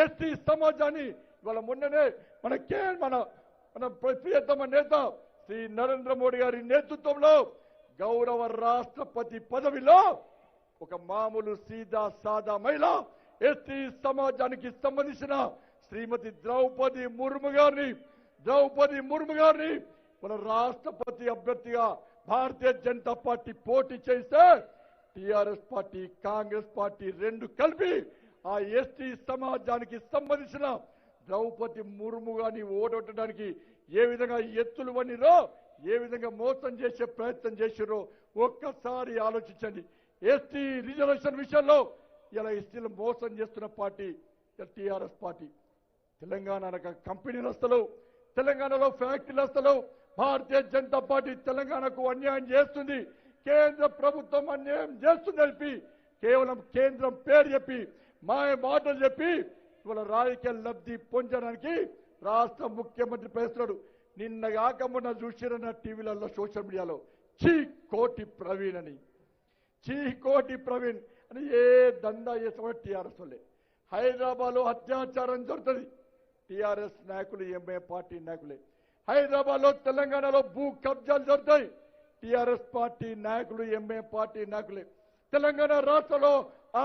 ఎస్టీ సమాజాన్ని ఇవాళ మొన్ననే మన ప్రియతమ నేత శ్రీ నరేంద్ర మోడీ గారి నేతృత్వంలో గౌరవ రాష్ట్రపతి పదవిలో ఒక మామూలు సాదా మహిళ ఎస్టీ సమాజానికి సంబంధించిన శ్రీమతి ద్రౌపది ముర్ము గారిని మన రాష్ట్రపతి అభ్యర్థిగా భారతీయ జనతా పార్టీ పోటీ చేస్తే టిఆర్ఎస్ పార్టీ, కాంగ్రెస్ పార్టీ రెండు కలిపి ఆ ఎస్టీ సమాజానికి సంబంధించిన ద్రౌపది ముర్ము గారిని ఓడగొట్టడానికి ఏ విధంగా ఎత్తులు వనిరో, ఏ విధంగా మోసం చేసే ప్రయత్నం చేసిరో ఒక్కసారి ఆలోచించండి. ఎస్టీ రిజర్వేషన్ విషయంలో ఇలా ఎస్టీలు మోసం చేస్తున్న పార్టీ టిఆర్ఎస్ పార్టీ. తెలంగాణ కంపెనీలు వస్తలేవు, తెలంగాణలో ఫ్యాక్టరీలు వస్తలేవు, భారతీయ జనతా పార్టీ తెలంగాణకు అన్యాయం చేస్తుంది, కేంద్ర ప్రభుత్వం అన్యాయం చేస్తుందని చెప్పి కేవలం కేంద్రం పేరు చెప్పి మాయ మాటలు చెప్పి ఇవాళ రాజకీయ లబ్ధి పొందడానికి రాష్ట్ర ముఖ్యమంత్రి పేస్తున్నాడు. నిన్న కాక మొన్న చూసిరన్న టీవీలలో సోషల్ మీడియాలో చీ కోటి ప్రవీణ్ అని, చీ కోటి ప్రవీణ్ అని ఏ దందా చేసిన టీఆర్ఎస్ వాళ్ళే. హైదరాబాద్లో అత్యాచారం జరుగుతుంది, టీఆర్ఎస్ నాయకులు ఎంఐ పార్టీ నాయకులే. హైదరాబాద్లో తెలంగాణలో భూ కబ్జాలు జరుగుతాయి, టీఆర్ఎస్ పార్టీ నాయకులు ఎంఐ పార్టీ నాయకులే. తెలంగాణ రాష్ట్రంలో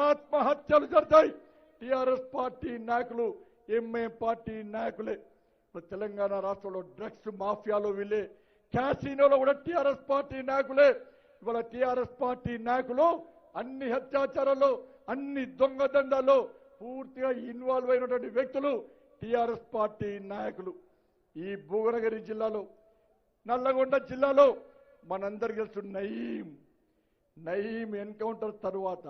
ఆత్మహత్యలు జరుగుతాయి, టీఆర్ఎస్ పార్టీ నాయకులు ఎంఐ పార్టీ నాయకులే. తెలంగాణ రాష్ట్రంలో డ్రగ్స్ మాఫియాలో వీళ్ళే, క్యాసినోలో కూడా టీఆర్ఎస్ పార్టీ నాయకులే. ఇవాళ టీఆర్ఎస్ పార్టీ నాయకులు అన్ని అత్యాచారాల్లో అన్ని దొంగదండాల్లో పూర్తిగా ఇన్వాల్వ్ అయినటువంటి వ్యక్తులు టీఆర్ఎస్ పార్టీ నాయకులు. ఈ భువనగిరి జిల్లాలో, నల్లగొండ జిల్లాలో మనందరికీ తెలుసు నయీం ఎన్కౌంటర్ తరువాత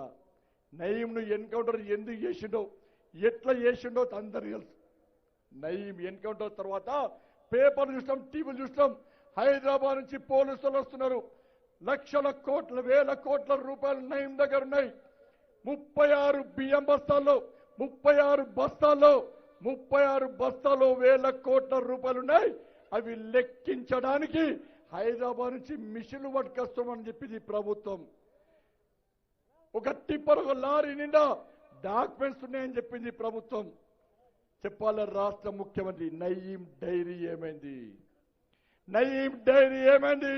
నయీంను ఎన్కౌంటర్ ఎందుకు చేసిండో, ఎట్లా చేసిండో అందరికీ తెలుసు. నయీం ఎన్కౌంటర్ తర్వాత పేపర్లు చూస్తాం, టీవీలు చూస్తాం, హైదరాబాద్ నుంచి పోలీసులు వస్తున్నారు, లక్షల కోట్ల వేల కోట్ల రూపాయలు నయీం దగ్గర ఉన్నాయి. 36 బియ్యం బస్తాల్లో 36 బస్తాల్లో వేల కోట్ల రూపాయలు ఉన్నాయి. అవి లెక్కించడానికి హైదరాబాద్ నుంచి మిషన్లు పట్టుకొస్తామని చెప్పింది ప్రభుత్వం. ఒక టిప్పర్ ఒక లారీ నిండా డాక్యుమెంట్స్ ఉన్నాయని చెప్పింది ప్రభుత్వం. చెప్పాల రాష్ట్ర ముఖ్యమంత్రి నయీం డైరీ ఏమైంది? నయీం డైరీ ఏమైంది?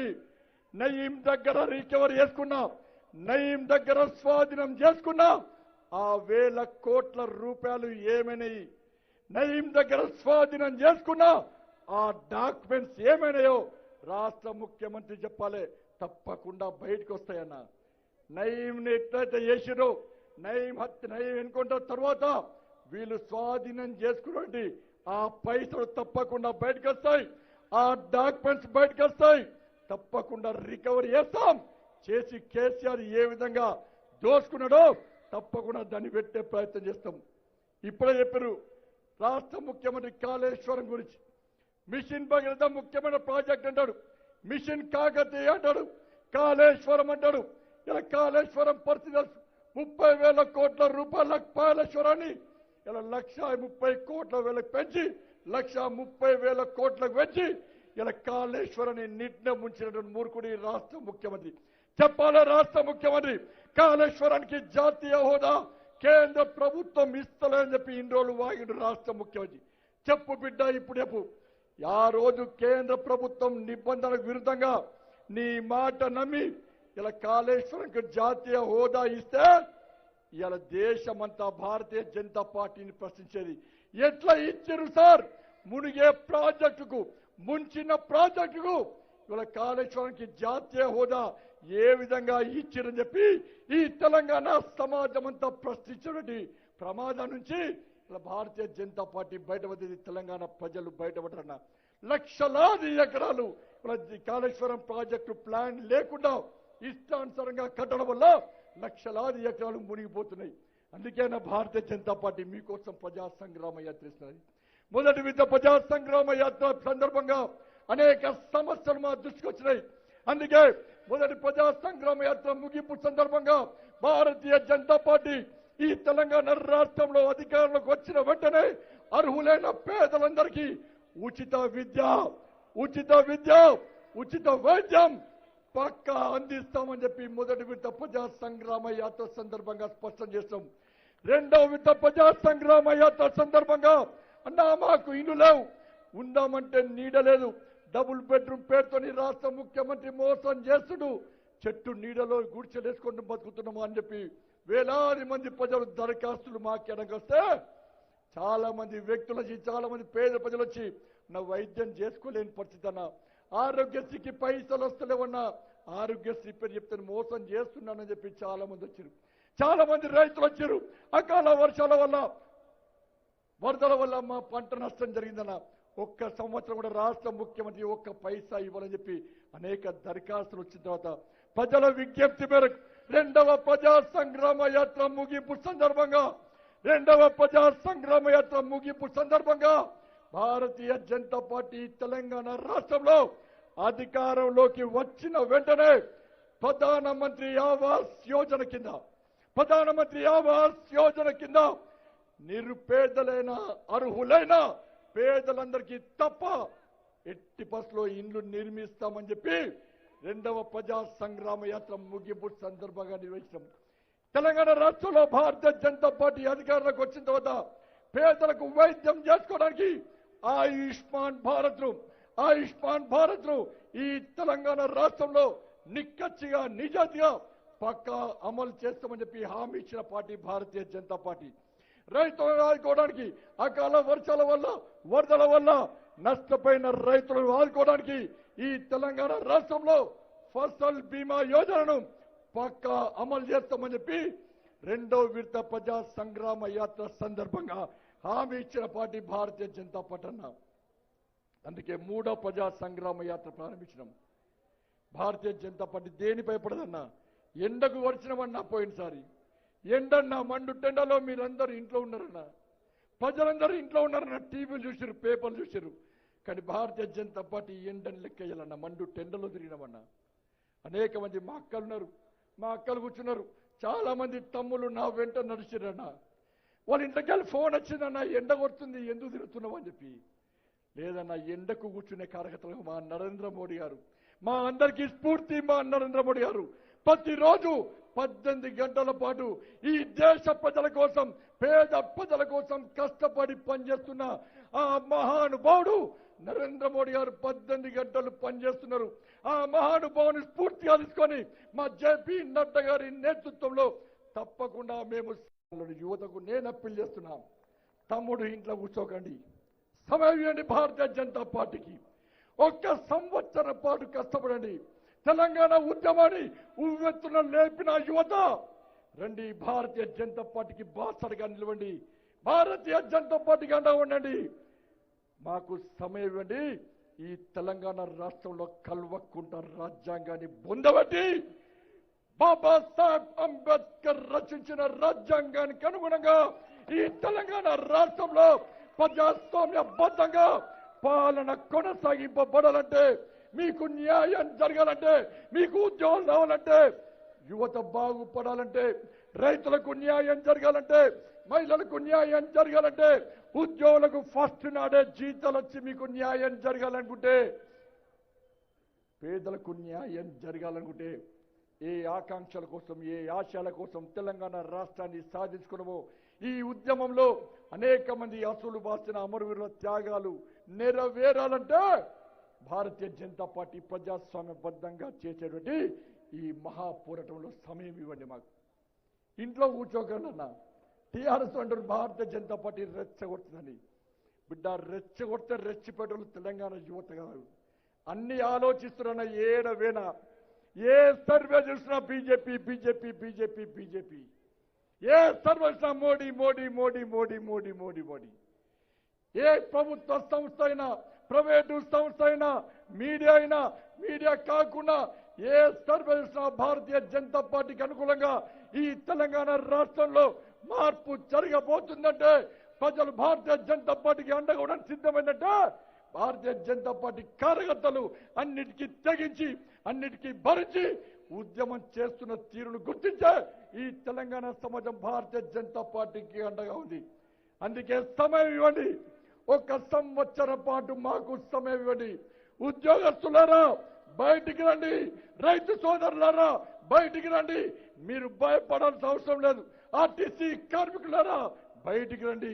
నయీం దగ్గర రికవరీ చేసుకున్నా, నయీం దగ్గర స్వాధీనం చేసుకున్నా ఆ వేల కోట్ల రూపాయలు ఏమైనాయి? నయీం దగ్గర స్వాధీనం చేసుకున్నా ఆ డాక్యుమెంట్స్ ఏమైనాయో రాష్ట్ర ముఖ్యమంత్రి చెప్పాలి. తప్పకుండా బయటకు వస్తాయన్న. నయీంని ఎట్లయితే చేసిరో, నయీం ఎన్కౌంటర్ తర్వాత వీళ్ళు స్వాధీనం చేసుకున్నటువంటి ఆ పైసలు తప్పకుండా బయటకు వస్తాయి, ఆ డాక్యుమెంట్స్ బయటకు వస్తాయి. తప్పకుండా రికవరీ చేస్తాం. చేసి కేసీఆర్ ఏ విధంగా దోసుకున్నాడో తప్పకుండా దాన్ని పెట్టే ప్రయత్నం చేస్తాం. ఇప్పుడే చెప్పారు రాష్ట్ర ముఖ్యమంత్రి కాళేశ్వరం గురించి. మిషన్ భగీరథ ముఖ్యమైన ప్రాజెక్ట్ అంటాడు, మిషన్ కాకతీయ అంటాడు, కాళేశ్వరం అంటాడు. ఇలా కాళేశ్వరం పరిస్థితి 30,000 కోట్ల రూపాయల కాళేశ్వరాన్ని ఇలా 1,30,000 కోట్ల వేలకు పెంచి 1,30,000 కోట్లకు పెంచి ఇలా కాళేశ్వరాన్ని నిట్న ముంచినటువంటి మూర్ఖుడి రాష్ట్ర ముఖ్యమంత్రి. చెప్పాలా రాష్ట్ర ముఖ్యమంత్రి, కాళేశ్వరానికి జాతీయ హోదా కేంద్ర ప్రభుత్వం ఇస్తలేదని చెప్పి ఇన్ని రోజులు వాగిండు రాష్ట్ర ముఖ్యమంత్రి. చెప్పు బిడ్డ, ఇప్పుడు చెప్పు. ఆ రోజు కేంద్ర ప్రభుత్వం నిబంధనలకు విరుద్ధంగా నీ మాట నమ్మి ఇలా కాళేశ్వరంకి జాతీయ హోదా ఇస్తే ఇలా దేశమంతా భారతీయ జనతా పార్టీని ప్రశ్నించేది. ఎట్లా ఇచ్చారు సార్? మునిగే ప్రాజెక్టుకు, ముంచిన ప్రాజెక్టుకు ఇలా కాళేశ్వరానికి జాతీయ హోదా ఏ విధంగా ఇచ్చారని చెప్పి ఈ తెలంగాణ సమాజం అంతా ప్రశ్నించినటువంటి ప్రమాదం నుంచి ఇలా భారతీయ జనతా పార్టీ బయటపడింది. తెలంగాణ ప్రజలు బయటపడ్డారన్న. లక్షలాది ఎకరాలు కాళేశ్వరం ప్రాజెక్టు ప్లాన్ లేకుండా ఇష్టానుసారంగా కట్టడం వల్ల లక్షలాది ఎకరాలు మునిగిపోతున్నాయి. అందుకేనా భారతీయ జనతా పార్టీ మీకోసం ప్రజా సంగ్రామ యాత్ర ఇస్తున్నది. మొదటి విధ ప్రజా సంగ్రామ యాత్ర సందర్భంగా అనేక సమస్యలు మా దృష్టికి వచ్చినాయి. అందుకే మొదటి ప్రజా సంగ్రామ యాత్ర ముగింపు సందర్భంగా భారతీయ జనతా పార్టీ ఈ తెలంగాణ రాష్ట్రంలో అధికారంలోకి వచ్చిన వెంటనే అర్హులైన పేదలందరికీ ఉచిత విద్య, ఉచిత వైద్యం పక్కా అందిస్తామని చెప్పి మొదటి విడత ప్రజా సంగ్రామ యాత్ర సందర్భంగా స్పష్టం చేస్తాం. రెండవ విడత ప్రజా సంగ్రామ యాత్ర సందర్భంగా అన్నా మాకు ఇల్లు లేవు, ఉందామంటే నీడ లేదు, డబుల్ బెడ్రూమ్ పేరుతోని రాష్ట్ర ముఖ్యమంత్రి మోసం చేస్తుడు, చెట్టు నీడలో గుడిచెలేసుకుంటూ బతుకుతున్నాము అని చెప్పి వేలాది మంది ప్రజలు దరఖాస్తులు మాకు ఎనగొస్తే చాలా మంది వ్యక్తులు వచ్చి, చాలా మంది పేద ప్రజలు వచ్చి నా వైద్యం చేసుకోలేని పరిస్థితి అన్న, ఆరోగ్యశ్రీకి పైసలు వస్తలేవన్నా, ఆరోగ్యశ్రీ పేరు చెప్తే మోసం చేస్తున్నానని చెప్పి చాలా మంది వచ్చారు. చాలా మంది రైతులు వచ్చారు. అకాల వర్షాల వల్ల, వరదల వల్ల మా పంట నష్టం జరిగిందన్న. ఒక్క సంవత్సరం కూడా రాష్ట్ర ముఖ్యమంత్రి ఒక్క పైసా ఇవ్వాలని చెప్పి అనేక దరఖాస్తులు వచ్చిన తర్వాత ప్రజల విజ్ఞప్తి మేరకు రెండవ ప్రజా సంగ్రామ యాత్ర ముగింపు సందర్భంగా భారతీయ జనతా పార్టీ తెలంగాణ రాష్ట్రంలో అధికారంలోకి వచ్చిన వెంటనే ప్రధానమంత్రి ఆవాస్ యోజన కింద నిరుపేదలైన అర్హులైన పేదలందరికీ తప్ప ఎట్టి బస్సులో ఇండ్లు నిర్మిస్తామని చెప్పి రెండవ ప్రజా సంగ్రామ యాత్ర ముగింపు సందర్భంగా నిర్వహించాం. తెలంగాణ రాష్ట్రంలో భారతీయ జనతా పార్టీ అధికారంలోకి వచ్చిన తర్వాత పేదలకు వైద్యం చేసుకోవడానికి ఆయుష్మాన్ భారత్ ఈ తెలంగాణ రాష్ట్రంలో నిక్కచ్చిగా నిజాయితీగా పక్కా అమలు చేస్తామని చెప్పి హామీ ఇచ్చిన పార్టీ భారతీయ జనతా పార్టీ. రైతులను ఆదుకోవడానికి అకాల వర్షాల వల్ల వరదల వల్ల నష్టపోయిన రైతులను ఆదుకోవడానికి ఈ తెలంగాణ రాష్ట్రంలో ఫసల్ బీమా యోజనను పక్కా అమలు చేస్తామని చెప్పి రెండో విడత ప్రజా సంగ్రామ యాత్ర సందర్భంగా హామీ ఇచ్చిన పార్టీ భారతీయ జనతా పార్టీ అన్న. అందుకే మూడో ప్రజా సంగ్రామ యాత్ర ప్రారంభించినాం. భారతీయ జనతా పార్టీ దేని భయపడదన్నా, ఎండకు వచ్చినామన్నా పోయినసారి ఎండన్నా మండు టెండలో మీరందరూ ఇంట్లో ఉన్నారన్నా, ప్రజలందరూ ఇంట్లో ఉన్నారన్న, టీవీలు చూసారు, పేపర్లు చూసారు. కానీ భారతీయ జనతా పార్టీ ఎండని లెక్కేయాలన్నా, మండు టెండలో తిరిగినామన్నా. అనేక మంది మా అక్కలు కూర్చున్నారు, చాలా మంది తమ్ముళ్ళు నా వెంట నడిచిరన్నా. వాళ్ళ ఇంట్లోకి వెళ్ళి ఫోన్ వచ్చిందన్నా, ఎండ కొడుతుంది ఎందుకు తిరుగుతున్నావు అని చెప్పి. లేదన్నా, ఎండకు కూర్చునే కార్యకర్తలు మా నరేంద్ర మోడీ గారు, మా అందరికీ స్ఫూర్తి మా నరేంద్ర మోడీ గారు ప్రతిరోజు 18 గంటల పాటు ఈ దేశ ప్రజల కోసం, పేద ప్రజల కోసం కష్టపడి పనిచేస్తున్న ఆ మహానుభావుడు నరేంద్ర మోడీ గారు 18 గంటలు పనిచేస్తున్నారు. ఆ మహానుభావుని స్ఫూర్తిగా తీసుకొని మా జేపీ నడ్డా గారి నేతృత్వంలో తప్పకుండా మేము యువతకు నేను అప్పీల్ చేస్తున్నాం. తమ్ముడు ఇంట్లో కూర్చోకండి, సమయం ఇవ్వండి భారతీయ జనతా పార్టీకి. 1 సంవత్సరం పాటు కష్టపడండి. తెలంగాణ ఉద్యమాన్ని ఉవ్వెత్తున లేపిన యువత రండి, భారతీయ జనతా పార్టీకి బాసటగా నిలవండి, భారతీయ జనతా పార్టీకి అండగా ఉండండి. మాకు సమయం ఇవ్వండి. ఈ తెలంగాణ రాష్ట్రంలో కల్వకుంట రాజ్యాంగాన్ని పొందబట్టి బాబాసాహెబ్ అంబేద్కర్ రచించిన రాజ్యాంగానికి అనుగుణంగా ఈ తెలంగాణ రాష్ట్రంలో ప్రజాస్వామ్యబద్ధంగా పాలన కొనసాగింపబడాలంటే, మీకు న్యాయం జరగాలంటే, మీకు ఉద్యోగం రావాలంటే, యువత బాగుపడాలంటే, రైతులకు న్యాయం జరగాలంటే, మహిళలకు న్యాయం జరగాలంటే, ఉద్యోగులకు ఫస్ట్ నాడే జీతాలు వచ్చి మీకు న్యాయం జరగాలనుకుంటే, పేదలకు న్యాయం జరగాలనుకుంటే, ఏ ఆకాంక్షల కోసం, ఏ ఆశయాల కోసం తెలంగాణ రాష్ట్రాన్ని సాధించుకున్నామో ఈ ఉద్యమంలో అనేక మంది అసలు బాసిన అమరవీరుల త్యాగాలు నెరవేరాలంటే భారతీయ జనతా పార్టీ ప్రజాస్వామ్యబద్ధంగా చేసేటువంటి ఈ మహాపోరాటంలో సమయం ఇవ్వండి. మాకు ఇంట్లో కూర్చోకన్నా టీఆర్ఎస్ అంటారు భారతీయ జనతా పార్టీ రెచ్చగొడుతుందని. బిడ్డ, రెచ్చగొడితే రెచ్చిపెట్టలు తెలంగాణ యువత కాదు. అన్ని ఆలోచిస్తున్న ఏడవేనా ఏ సర్వే చూసినా బీజేపీ బీజేపీ బీజేపీ బీజేపీ, ఏ సర్వే చూసినా మోడీ మోడీ మోడీ మోడీ మోడీ మోడీ మోడీ. ఏ ప్రభుత్వ సంస్థ అయినా, ప్రైవేటు సంస్థ అయినా, మీడియా అయినా, మీడియా కాకుండా ఏ సర్వే చూసినా భారతీయ జనతా పార్టీకి అనుకూలంగా ఈ తెలంగాణ రాష్ట్రంలో మార్పు జరగబోతుందంటే, ప్రజలు భారతీయ జనతా పార్టీకి అండగా ఉండడానికి సిద్ధమైందంటే, భారతీయ జనతా పార్టీ కార్యకర్తలు అన్నిటికీ తెగించి, అన్నిటికీ భరించి ఉద్యమం చేస్తున్న తీరును గుర్తించే ఈ తెలంగాణ సమాజం భారతీయ జనతా పార్టీకి అండగా ఉంది. అందుకే సమయం ఇవ్వండి. 1 సంవత్సరం పాటు మాకు సమయం ఇవ్వండి. ఉద్యోగస్తులారా బయటికి రండి, రైతు సోదరులారా బయటికి రండి. మీరు భయపడాల్సిన అవసరం లేదు. ఆర్టీసీ కార్మికులారా బయటికి రండి.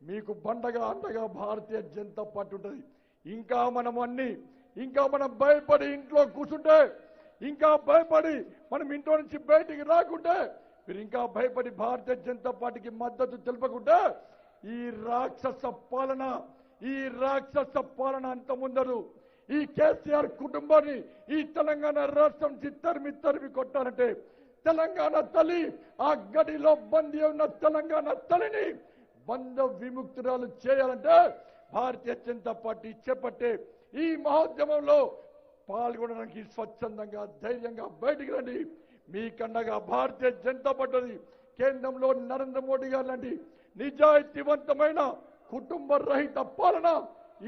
మీకు బండగా అండగా భారతీయ జనతా పార్టీ ఉంటుంది. ఇంకా మనం భయపడి ఇంట్లో కూర్చుంటే, ఇంకా భయపడి మనం ఇంట్లో నుంచి బయటికి రాకుంటే, మీరు ఇంకా భయపడి భారతీయ జనతా పార్టీకి మద్దతు తెలుపకుంటే ఈ రాక్షస పాలన అంత ముందరు. ఈ కేసీఆర్ కుటుంబాన్ని ఈ తెలంగాణ రాష్ట్రం నుంచి తరిమి కొట్టాలంటే, తెలంగాణ తల్లి ఆ గడిలో బందీ ఉన్న తెలంగాణ తల్లిని బంధ విముక్తురాలు చేయాలంటే భారతీయ జనతా పార్టీ చేపట్టే ఈ మహోద్యమంలో పాల్గొనడానికి స్వచ్ఛందంగా ధైర్యంగా బయటికి రండి. మీకన్నగా భారతీయ జనతా పార్టీ కేంద్రంలో నరేంద్ర మోడీ గారు లాంటి నిజాయితీవంతమైన కుటుంబ రహిత పాలన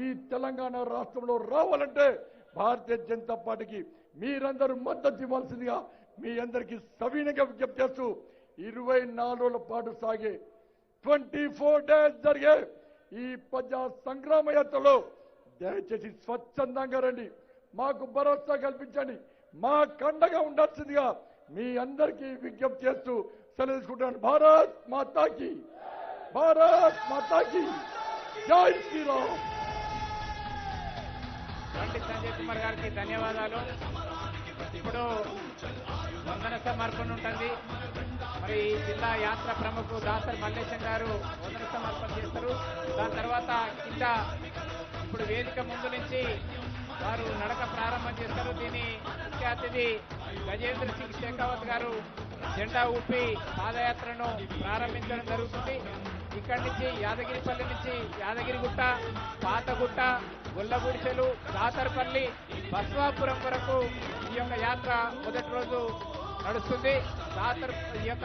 ఈ తెలంగాణ రాష్ట్రంలో రావాలంటే భారతీయ జనతా పార్టీకి మీరందరూ మద్దతు ఇవ్వాల్సిందిగా మీ అందరికీ సవినయంగా విజ్ఞప్తి చేస్తూ 24 రోజుల పాటు సాగే 24 డేస్ జరిగే ఈ ప్రజా సంగ్రామ యాత్రలో దయచేసి స్వచ్ఛందంగా రండి, మాకు భరోసా కల్పించండి, మా కండగా ఉండాల్సిందిగా మీ అందరికీ విజ్ఞప్తి చేస్తూ సెలవు తీసుకుంటాను. భారత్ మాతాకి, భారత్ మాతాకి జై శ్రీరామ్. పండిత్ సంజయ్ కుమార్ గారికి ధన్యవాదాలు. ఇప్పుడు వందన సమర్పణ ఉంటుంది. మరి జిల్లా యాత్ర ప్రముఖ దాసరి మల్లేశం గారు వందన సమర్పణ చేస్తారు. దాని తర్వాత కింద ఇప్పుడు వేదిక ముందు నుంచి వారు నడక ప్రారంభం చేస్తారు. దీని ముఖ్య అతిథి గజేంద్ర సింగ్ షెకావత్ గారు జెండా ఊపి పాదయాత్రను ప్రారంభించడం జరుగుతుంది. ఇక్కడి నుంచి యాదగిరిపల్లి నుంచి యాదగిరిగుట్ట, పాతగుట్ట, గొల్లగుడిసెలు, దాసరపల్లి, బస్వాపురం వరకు ఈ యొక్క యాత్ర మొదటి రోజు నడుస్తుంది. ఈ యొక్క